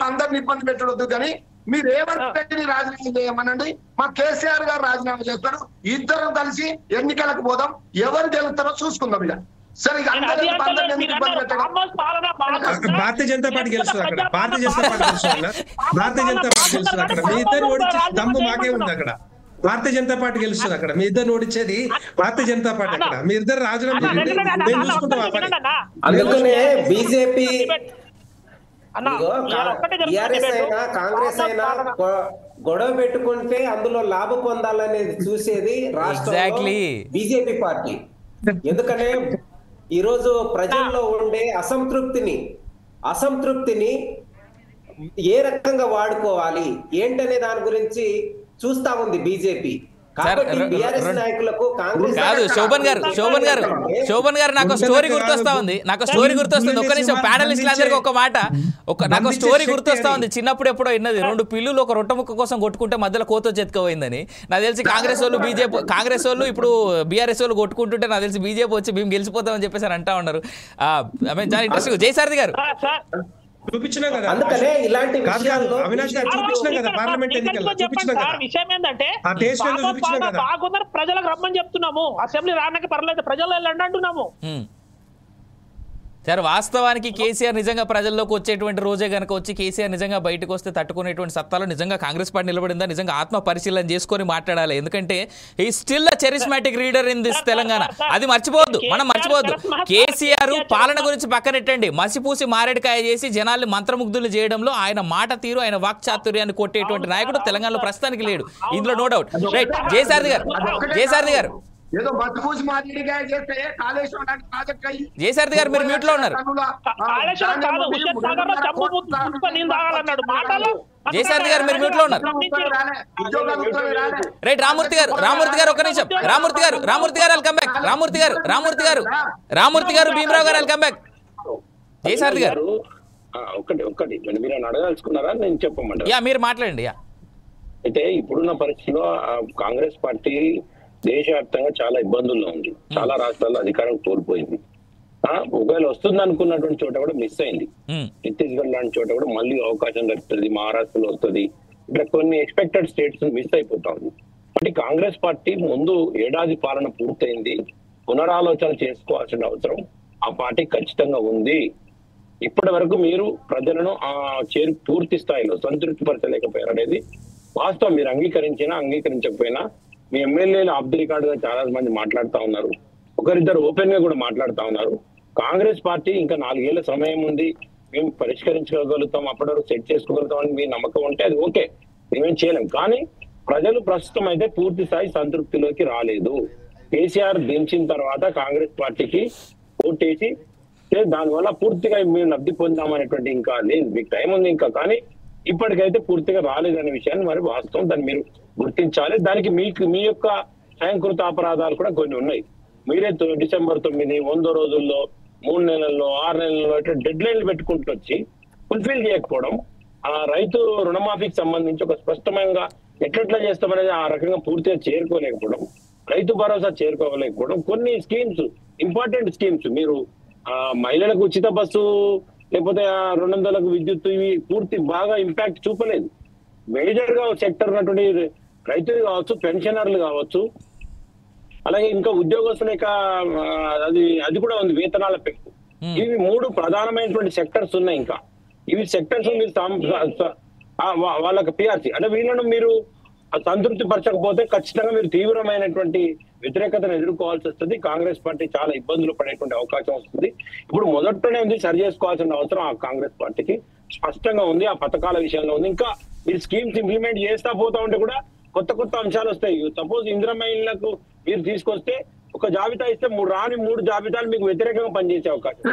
అందరిని ఇబ్బంది పెట్టవద్దు కానీ మీరు ఏమంటే రాజీనామా చేయమనండి. మా కేసీఆర్ గారు రాజీనామా చేస్తారు, ఇద్దరం కలిసి ఎన్నికలకు పోదాం, ఎవరు గెలుస్తారో చూసుకుందాం. ఇక సరే భారతీయ జనతా పార్టీ గెలుస్తుంది అక్కడ, భారతీయ జనతా పార్టీ గెలుస్తుంది, భారతీయ జనతా పార్టీ గెలుస్తుంది అక్కడ. మీ ఇద్దరు ఓడించే దమ్ము మాకే ఉంది అక్కడ. భారతీయ జనతా పార్టీ గెలుస్తుంది అక్కడ. మీ ఇద్దరు ఓడించేది భారతీయ జనతా పార్టీ అక్కడ. మీ ఇద్దరు రాజీనామా మేము చూసుకుంటాం. అందుకనే బీజేపీ టిఆర్ఎస్ అయినా కాంగ్రెస్ అయినా గొడవ పెట్టుకుంటే అందులో లాభం పొందాలనేది చూసేది రాష్ట్రంలో బీజేపీ పార్టీ. ఎందుకనే ఈరోజు ప్రజల్లో ఉండే అసంతృప్తిని ఏ రకంగా వాడుకోవాలి ఏంటనే దాని గురించి చూస్తా ఉంది బీజేపీ. కాదు శోభన్ గారు నాకు స్టోరీ గుర్తొస్తా ఉంది. ఒక్క నిమిషం ప్యానలిస్టులందరికీ ఒక మాట, నాకు స్టోరీ గుర్తొస్తా ఉంది. చిన్నప్పుడు ఎప్పుడో విన్నది, 2 పిల్లులు ఒక రొట్టె ముక్క కోసం కొట్టుకుంటే మధ్యలో కోతో చెత్తుకుపోయిందని. నాకు తెలిసి కాంగ్రెస్ వాళ్ళు ఇప్పుడు బీఆర్ఎస్ వాళ్ళు కొట్టుకుంటుంటే నాకు తెలిసి బీజేపీ వచ్చి మేము గెలిచిపోతామని చెప్పేసి అంటా ఉన్నారు. చాలా ఇంట్రెస్టింగ్. జయసారథి గారు చూపించినాం కదా, అందుకనే ఇలాంటి అవినాష్ గారు చూపించినాం కదా, పార్లమెంట్ ఎన్నికల్లో చూపించినాం కదా. విషయం ఏంటంటే బాగున్నారు, ప్రజలకు రమ్మని చెప్తున్నాము. అసెంబ్లీ రావడానికి పర్లేదు, ప్రజలు వెళ్ళండి అంటున్నాము. సార్ వాస్తవానికి కేసీఆర్ నిజంగా ప్రజల్లోకి వచ్చేటువంటి రోజే కనుక వచ్చి కేసీఆర్ నిజంగా బయటకు వస్తే తట్టుకునేటువంటి సత్తాలో నిజంగా కాంగ్రెస్ పార్టీ నిలబడిందా నిజంగా ఆత్మ పరిశీలన చేసుకొని మాట్లాడాలి. ఎందుకంటే ఈ still charismatic leader in this Telangana. అది మర్చిపోవద్దు, మనం మర్చిపోవద్దు. కేసీఆర్ పాలన గురించి పక్కనెట్టండి, మసిపూసి మారేడుకాయ చేసి జనాల్ని మంత్రముగ్ధులు చేయడంలో ఆయన మాట తీరు, ఆయన వాక్చాతుర్యాన్ని కొట్టేటువంటి నాయకుడు తెలంగాణలో ప్రస్తుతానికి లేడు, ఇందులో నో డౌట్. రైట్, జయసారథి గారు జయసారథి గారు మీరు మ్యూట్ లో ఉన్నారు. జయసారథి గారు మీరు మ్యూట్ లో ఉన్నారు. రైట్, రామూర్తి గారు ఒక నిమిషం. రామూర్తి గారు వెల్కమ్ బ్యాక్. రామూర్తి గారు భీమరావు గారు వెల్కమ్ బ్యాక్. జయసారథి గారు ఒక్కటి మీరు అడగాల్సుకున్నారా, నేను చెప్పమంటారా? మీరు మాట్లాడండి. అయితే ఇప్పుడున్న పరిస్థితిలో కాంగ్రెస్ పార్టీ దేశవ్యాప్తంగా చాలా ఇబ్బందుల్లో ఉంది. చాలా రాష్ట్రాల్లో అధికారం కోల్పోయింది. ఒకవేళ వస్తుంది అనుకున్నటువంటి చోట కూడా మిస్ అయింది. ఛత్తీస్గఢ్ లాంటి చోట కూడా మళ్ళీ అవకాశం దొరుకుతుంది, మహారాష్ట్రలో వస్తుంది. ఇట్లా కొన్ని ఎక్స్పెక్టెడ్ స్టేట్స్ మిస్ అయిపోతా ఉంది. అంటే కాంగ్రెస్ పార్టీ ముందు ఏడాది పాలన పూర్తయింది, పునరాలోచన చేసుకోవాల్సిన అవసరం ఆ పార్టీ ఖచ్చితంగా ఉంది. ఇప్పటి వరకు మీరు ప్రజలను పూర్తి స్థాయిలో సంతృప్తి పరచలేకపోయారు అనేది వాస్తవం. మీరు అంగీకరించకపోయినా మీ ఎమ్మెల్యేలు ఆఫ్ ది రికార్డ్ గా చాలా మంది మాట్లాడుతూ ఉన్నారు, ఒకరిద్దరు ఓపెన్ గా కూడా మాట్లాడుతూ ఉన్నారు. కాంగ్రెస్ పార్టీ ఇంకా 4 ఏళ్ల సమయం ఉంది, మేము పరిష్కరించుకోగలుగుతాం, అప్పటి వరకు సెట్ చేసుకోగలుగుతాం అని మీ నమ్మకం ఉంటే అది ఓకే, మేమేం చేయలేం. కానీ ప్రజలు ప్రస్తుతం అయితే పూర్తి స్థాయి సంతృప్తిలోకి రాలేదు. కేసీఆర్ దించిన తర్వాత కాంగ్రెస్ పార్టీకి ఓటేసి దానివల్ల పూర్తిగా మేము లబ్ధి పొందామనేటువంటి ఇంకా లేదు, మీకు టైం ఉంది ఇంకా. కానీ ఇప్పటికైతే పూర్తిగా రాలేదనే విషయాన్ని మరి వాస్తవం, దాన్ని మీరు గుర్తించాలి. దానికి మీ యొక్క స్వయంకృత అపరాధాలు కూడా కొన్ని ఉన్నాయి. మీరే డిసెంబర్ 9, 100 రోజుల్లో, 3 నెలల్లో, 6 నెలల్లో ఇట్లా డెడ్ లైన్లు పెట్టుకుంటూ వచ్చి ఫుల్ఫిల్ చేయకపోవడం, ఆ రైతు రుణమాఫీకి సంబంధించి ఒక స్పష్టంగా ఎట్లా చేస్తామనేది ఆ రకంగా పూర్తిగా చేరుకోలేకపోవడం, రైతు భరోసా చేరుకోలేకపోవడం, కొన్ని స్కీమ్స్, ఇంపార్టెంట్ స్కీమ్స్ మీరు మహిళలకు ఉచిత బస్సు లేకపోతే 200లకు విద్యుత్, ఇవి పూర్తి బాగా ఇంపాక్ట్ చూపలేదు. మేజర్ గా సెక్టర్ ఉన్నటువంటి రైతులు కావచ్చు, పెన్షనర్లు కావచ్చు, అలాగే ఇంకా ఉద్యోగస్తుల యొక్క అది కూడా ఉంది, వేతనాల పెంపు. ఇవి 3 ప్రధానమైనటువంటి సెక్టర్స్ ఉన్నాయి. ఇంకా ఇవి సెక్టర్స్ మీరు వాళ్ళకి పిఆర్సీ అంటే వీళ్ళను మీరు సంతృప్తి పరచకపోతే ఖచ్చితంగా మీరు తీవ్రమైనటువంటి వ్యతిరేకతను ఎదుర్కోవాల్సి వస్తుంది. కాంగ్రెస్ పార్టీ చాలా ఇబ్బందులు పడేటువంటి అవకాశం వస్తుంది. ఇప్పుడు మొదట్లోనే ఉంది, సరి చేసుకోవాల్సిన అవసరం ఆ కాంగ్రెస్ పార్టీకి స్పష్టంగా ఉంది. ఆ పథకాల విషయంలో ఉంది. ఇంకా మీరు స్కీమ్స్ ఇంప్లిమెంట్ చేస్తా పోతా ఉంటే కూడా కొత్త అంశాలు వస్తాయి. సపోజ్ ఇంద్రమహిళలకు మీరు తీసుకొస్తే ఒక జాబితా ఇస్తే 3 జాబితాలు మీకు వ్యతిరేకంగా పనిచేసే అవకాశం,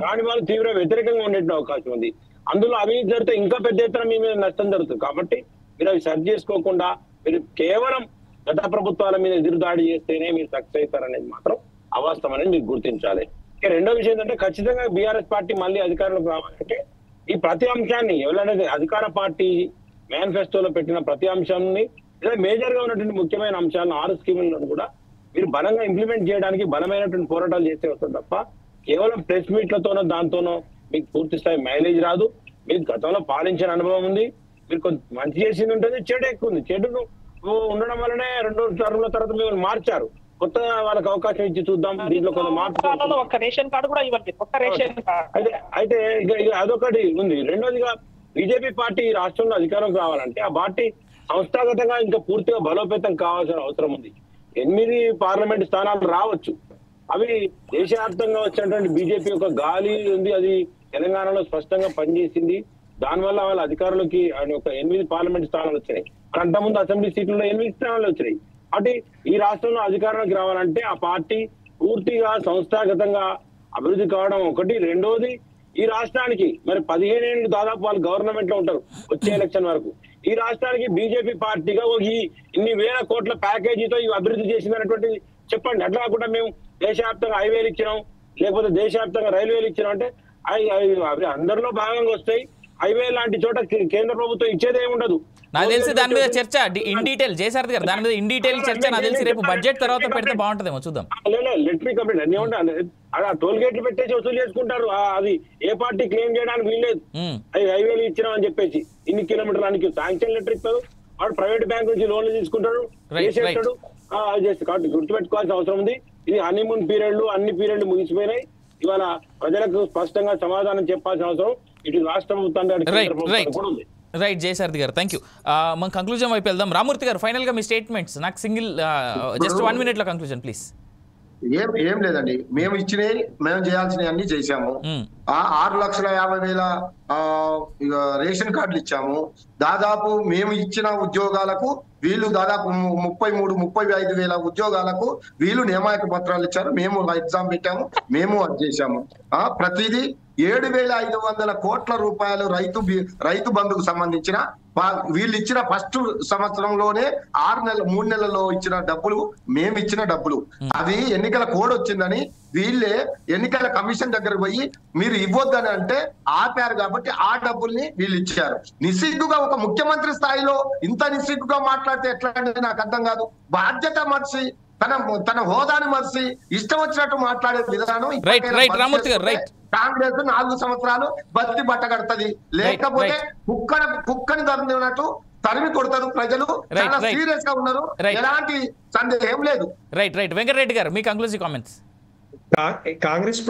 రాని వాళ్ళు తీవ్ర వ్యతిరేకంగా ఉండే అవకాశం ఉంది. అందులో అవినీతి జరిగితే ఇంకా పెద్ద ఎత్తున మీ మీద నష్టం జరుగుతుంది. కాబట్టి మీరు అవి సరి చేసుకోకుండా మీరు కేవలం గత ప్రభుత్వాల మీద ఎదురుదాడి చేస్తేనే మీరు సక్సెస్ అవుతారనేది మాత్రం అవాస్తవం అనేది మీరు గుర్తించాలి. ఇక రెండో విషయం ఏంటంటే ఖచ్చితంగా బీఆర్ఎస్ పార్టీ మళ్ళీ అధికారంలోకి రావాలంటే ఈ ప్రతి అంశాన్ని ఎవరైనా అధికార పార్టీ మేనిఫెస్టోలో పెట్టిన ప్రతి అంశాన్ని లేదా మేజర్ గా ఉన్నటువంటి ముఖ్యమైన అంశాలను 6 స్కీములను కూడా మీరు బలంగా ఇంప్లిమెంట్ చేయడానికి బలమైనటువంటి పోరాటాలు చేస్తే వస్తుంది తప్ప కేవలం ప్రెస్ మీట్లతోనో దాంతోనో మీకు పూర్తి స్థాయి మైలేజ్ రాదు. మీకు గతంలో పాలించిన అనుభవం ఉంది, మీరు కొంత మంచి చేసింది ఉంటుంది, చెడు ఎక్కువ ఉంది. చెడును ఉండడం వల్లనే 2 టర్ముల తర్వాత మిమ్మల్ని మార్చారు. కొత్త వాళ్ళకి అవకాశం ఇచ్చి చూద్దాం, దీంట్లో కొంత మార్పు. ఒక రేషన్ కార్డు కూడా ఇవ్వండి, కొత్త రేషన్ కార్డు. అయితే ఇక అదొకటి ఉంది. రెండోదిగా బీజేపీ పార్టీ రాష్ట్రంలో అధికారంకి రావాలంటే ఆ పార్టీ సంస్థాగతంగా ఇంకా పూర్తిగా బలోపేతం కావాల్సిన అవసరం ఉంది. 8 పార్లమెంట్ స్థానాలు రావచ్చు, అవి దేశవ్యాప్తంగా వచ్చినటువంటి బీజేపీ యొక్క గాలి ఉంది, అది తెలంగాణలో స్పష్టంగా పనిచేసింది. దానివల్ల వాళ్ళ అధికారులకి ఒక 8 పార్లమెంట్ స్థానాలు వచ్చినాయి. అంతకుముందు అసెంబ్లీ సీట్లలో 8 స్థానాలు వచ్చినాయి. కాబట్టి ఈ రాష్ట్రంలో అధికారంలోకి రావాలంటే ఆ పార్టీ పూర్తిగా సంస్థాగతంగా అభివృద్ధి కావడం ఒకటి. రెండోది, ఈ రాష్ట్రానికి మరి 15 ఏళ్ళు దాదాపు వాళ్ళు గవర్నమెంట్ లో ఉంటారు వచ్చే ఎలక్షన్ వరకు. ఈ రాష్ట్రానికి బీజేపీ పార్టీగా ఇన్ని వేల కోట్ల ప్యాకేజీతో ఇవి అభివృద్ధి చేసిందనేటువంటి చెప్పండి. అట్లా కాకుండా మేము దేశవ్యాప్తంగా హైవేలు ఇచ్చినాం, లేకపోతే దేశవ్యాప్తంగా రైల్వేలు ఇచ్చినాం అంటే అవి అందరిలో భాగంగా వస్తాయి. హైవే లాంటి చోట కేంద్ర ప్రభుత్వం ఇచ్చేదే ఉండదు. నాకు తెలిసి దాని మీద చర్చ ఇన్ డీటెయిల్ జయసారథి గారు, దాని మీద ఇన్ డీటెయిల్ చర్చ నాకు తెలిసి రేపు బడ్జెట్ తర్వాత పెడితే బాగుంటుందేమో, చూద్దాం. ఎలక్ట్రిక్ అలా టోల్ గేట్లు పెట్టేసి వసూలు చేసుకుంటారు. అది ఏ పార్టీ క్లెయిమ్ చేయడానికి వీల్లేదు. హైవేలు ఇచ్చినాం అని చెప్పేసి ఇన్ని కిలోమీటర్లు శాంక్షన్ లెటర్ ఇస్తారు, వాడు ప్రైవేట్ బ్యాంక్ నుంచి లోన్లు తీసుకుంటాడు, చేసేస్తాడు. అది చేస్తే కాబట్టి గుర్తుపెట్టుకోవాల్సిన అవసరం ఉంది. ఇది హనీమూన్ పీరియడ్లు అన్ని పీరియడ్లు ముగిసిపోయినాయి. ఇవాళ ప్రజలకు స్పష్టంగా సమాధానం చెప్పాల్సిన అవసరం ఇటు రాష్ట్ర ప్రభుత్వానికి కూడా ఉంది. రైట్ జయసారథి గారు, థ్యాంక్ యూ. మనం కంక్లూజన్ వైపు వెళ్దాం. రామూర్తి గారు, ఫైనల్ గా మీ స్టేట్మెంట్స్ నాకు సింగిల్ జస్ట్ 1 minute లో కంక్లూజన్ ప్లీజ్. ఏం లేదండి, మేము చేయాల్సినవి అన్ని చేశాము. 6,50,000 రేషన్ కార్డులు ఇచ్చాము. దాదాపు మేము ఇచ్చిన ఉద్యోగాలకు వీళ్ళు దాదాపు 33,000-35,000 ఉద్యోగాలకు వీళ్ళు నియామక పత్రాలు ఇచ్చారు. మేము ఎగ్జామ్ పెట్టాము, మేము అది చేశాము. ప్రతిదీ 7,500 కోట్ల రూపాయలు రైతు బంధుకు సంబంధించిన వీళ్ళు ఇచ్చిన ఫస్ట్ సంవత్సరంలోనే 3 నెలల్లో ఇచ్చిన డబ్బులు మేము ఇచ్చిన డబ్బులు. అది ఎన్నికల కోడ్ వచ్చిందని వీళ్ళే ఎన్నికల కమిషన్ దగ్గర పోయి మీరు ఇవ్వద్దని అంటే ఆపారు. కాబట్టి ఆ డబ్బుల్ని వీళ్ళు ఇచ్చారు. నిస్సిగ్గుగా ఒక ముఖ్యమంత్రి స్థాయిలో ఇంత నిస్సిగ్గుగా మాట్లాడితే ఎట్లా అంటే నాకు అర్థం కాదు. బాధ్యత మర్చి తన హోదాని మర్చి ఇష్టం వచ్చినట్టు మాట్లాడే విధానం కాంగ్రెస్ 4 సంవత్సరాలు బతి బట్ట కడుతుంది. లేకపోతే కుక్కని తరిమినట్టు తరిమి కొడతారు. ప్రజలు చాలా సీరియస్ గా ఉన్నారు, ఎలాంటి సందేహం లేదు. రైట్ వెంకటరెడ్డి గారు, మీ కంక్లూజివ్ కామెంట్స్. కాంగ్రెస్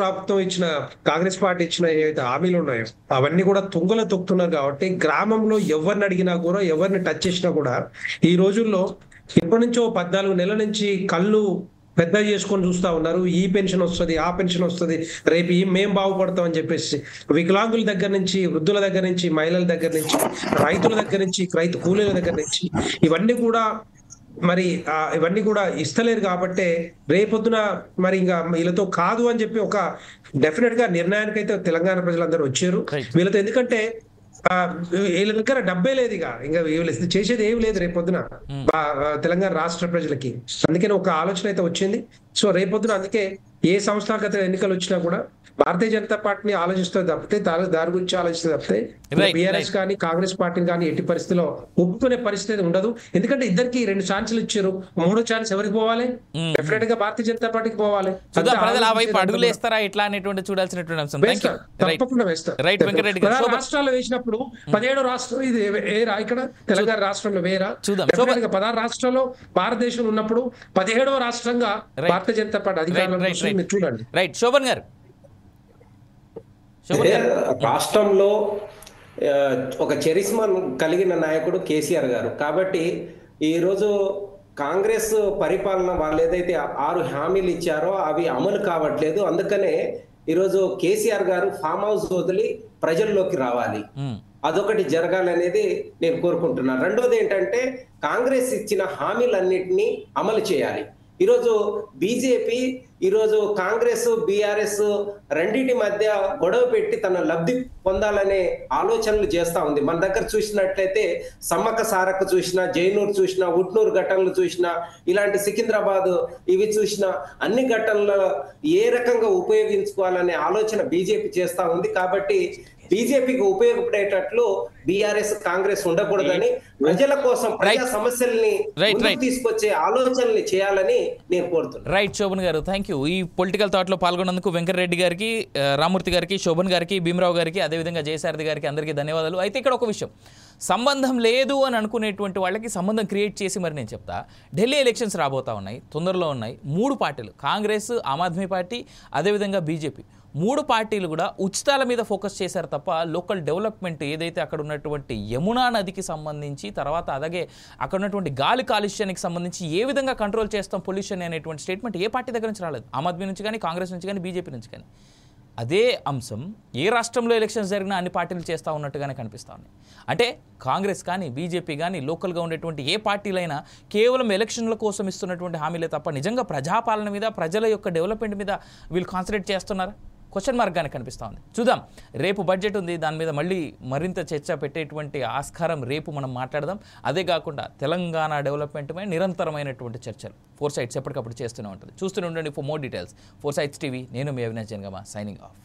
పార్టీ ఇచ్చిన ఏవైతే హామీలు ఉన్నాయో అవన్నీ కూడా తుంగలో తొక్కుతున్నారు. కాబట్టి గ్రామంలో ఎవరిని అడిగినా కూడా, ఎవరిని టచ్ చేసినా కూడా ఈ రోజుల్లో ఎప్పటి నుంచో 14 నెలల నుంచి కళ్ళు పెద్ద చేసుకొని చూస్తా ఉన్నారు. ఈ పెన్షన్ వస్తుంది, ఆ పెన్షన్ వస్తుంది, రేపు మేం బాగుపడతాం అని చెప్పేసి వికలాంగుల దగ్గర నుంచి, వృద్ధుల దగ్గర నుంచి, మహిళల దగ్గర నుంచి, రైతుల దగ్గర నుంచి, రైతు కూలీల దగ్గర నుంచి ఇవన్నీ కూడా ఇస్తలేరు. కాబట్టి రేపొద్దున మరి ఇంకా వీళ్ళతో కాదు అని చెప్పి ఒక డెఫినెట్ గా నిర్ణయానికి అయితే తెలంగాణ ప్రజలందరూ వచ్చారు. వీళ్ళతో ఎందుకంటే వీళ్ళ దగ్గర డబ్బే లేదు, ఇంకా వీళ్ళు చేసేది ఏమి లేదు రేపొద్దున తెలంగాణ రాష్ట్ర ప్రజలకి. అందుకని ఒక ఆలోచన అయితే వచ్చింది. సో రేపొద్దున అందుకే ఏ సంస్థాగత ఎన్నికలు వచ్చినా కూడా భారతీయ జనతా పార్టీని ఆలోచిస్తే తప్పితే, దాని గురించి ఆలోచిస్తే తప్పితే బీఆర్ఎస్ కానీ కాంగ్రెస్ పార్టీని కానీ ఎట్టి పరిస్థితిలో ఒప్పుకునే పరిస్థితి ఉండదు. ఎందుకంటే ఇద్దరికి 2 ఛాన్సులు ఇచ్చారు. 3వ ఛాన్స్ ఎవరికి పోవాలి? డెఫినెట్ గా భారతీయ జనతా పార్టీకి పోవాలి. తప్పకుండా వేస్తారు. రాష్ట్రాల్లో వేసినప్పుడు 17వ రాష్ట్రం ఇది వేరా, ఇక్కడ తెలంగాణ రాష్ట్రంలో వేరా? 16 రాష్ట్రాల్లో భారతదేశంలో ఉన్నప్పుడు 17వ రాష్ట్రంగా భారతీయ జనతా పార్టీ అధికారంలో చూడండి. రైట్ శోభన్ గారు, రాష్ట్రంలో ఒక చరిస్మా కలిగిన నాయకుడు కేసీఆర్ గారు. కాబట్టి ఈరోజు కాంగ్రెస్ పరిపాలన వాళ్ళు ఏదైతే 6 హామీలు ఇచ్చారో అవి అమలు కావట్లేదు. అందుకనే ఈరోజు కేసీఆర్ గారు ఫామ్ హౌస్ వదిలి ప్రజల్లోకి రావాలి. అదొకటి జరగాలనేది నేను కోరుకుంటున్నాను. రెండోది ఏంటంటే కాంగ్రెస్ ఇచ్చిన హామీలన్నింటినీ అమలు చేయాలి. ఈరోజు బీజేపీ ఈరోజు కాంగ్రెస్ బీఆర్ఎస్ రెండింటి మధ్య గొడవ పెట్టి తన లబ్ధి పొందాలనే ఆలోచనలు చేస్తా ఉంది. మన దగ్గర చూసినట్లయితే సమ్మక్క సారక్క చూసినా, జైనూర్ చూసినా, ఉట్నూరు ఘటనలు చూసినా, ఇలాంటి సికింద్రాబాద్ ఇవి చూసినా అన్ని ఘటనలు ఏ రకంగా ఉపయోగించుకోవాలనే ఆలోచన బీజేపీ చేస్తా ఉంది. కాబట్టి బీజేపీకి ఉపయోగపడేటట్లు బీఆర్ఎస్ కాంగ్రెస్ ఉండకూడదని ప్రజల కోసం ప్రజా సమస్యల్ని తీసుకొచ్చే ఆలోచనలు చేయాలని నేను కోరుతున్నాను. రైట్ శోభన్ గారు, థ్యాంక్ యూ. ఈ పొలిటికల్ థాట్ లో పాల్గొన్నందుకు వెంకటరెడ్డి గారికి, రామూర్తి గారికి, శోభన్ గారికి, భీమరావు గారికి, అదేవిధంగా జయసారథి గారికి అందరికీ ధన్యవాదాలు. అయితే ఇక్కడ ఒక విషయం, సంబంధం లేదు అని అనుకునేటువంటి వాళ్ళకి సంబంధం క్రియేట్ చేసి మరి నేను చెప్తా. ఢిల్లీ ఎలక్షన్స్ రాబోతా ఉన్నాయి, తొందరలో ఉన్నాయి. 3 పార్టీలు, కాంగ్రెస్, ఆమ్ ఆద్మీ పార్టీ, అదేవిధంగా బీజేపీ, 3 పార్టీలు కూడా ఉచితాల మీద ఫోకస్ చేశారు తప్ప లోకల్ డెవలప్మెంట్ ఏదైతే అక్కడ ఉన్నటువంటి యమునా నదికి సంబంధించి, తర్వాత అలాగే అక్కడ ఉన్నటువంటి గాలి కాలుష్యానికి సంబంధించి ఏ విధంగా కంట్రోల్ చేస్తాం పొల్యూషన్ అనేటువంటి స్టేట్మెంట్ ఏ పార్టీ దగ్గర నుంచి రాలేదు. ఆమ్ ఆద్మీ నుంచి కానీ, కాంగ్రెస్ నుంచి కానీ, బీజేపీ నుంచి కానీ. అదే అంశం ఏ రాష్ట్రంలో ఎలక్షన్స్ జరిగినా అన్ని పార్టీలు చేస్తూ ఉన్నట్టుగానే కనిపిస్తూ ఉన్నాయి. అంటే కాంగ్రెస్ కానీ, బీజేపీ కానీ, లోకల్గా ఉండేటువంటి ఏ పార్టీలైనా కేవలం ఎలక్షన్ల కోసం ఇస్తున్నటువంటి హామీలే తప్ప నిజంగా ప్రజాపాలన మీద, ప్రజల యొక్క డెవలప్మెంట్ మీద వీళ్ళు కాన్సన్ట్రేట్ చేస్తున్నారా? క్వశ్చన్ మార్క్ గానే కనిపిస్తూ ఉంది. చూద్దాం, రేపు బడ్జెట్ ఉంది, దాని మీద మళ్ళీ మరింత చర్చ పెట్టేటువంటి ఆస్కారం రేపు మనం మాట్లాడదాం. అదే కాకుండా తెలంగాణ డెవలప్మెంట్పై నిరంతరమైనటువంటి చర్చలు ఫోర్ సైట్స్ ఎప్పటికప్పుడు చేస్తూనే ఉంటుంది. చూస్తూనే ఉండండి for more details. Four sides TV. నేను మీ అవినాష్ జనగామ, సైనింగ్ ఆఫ్.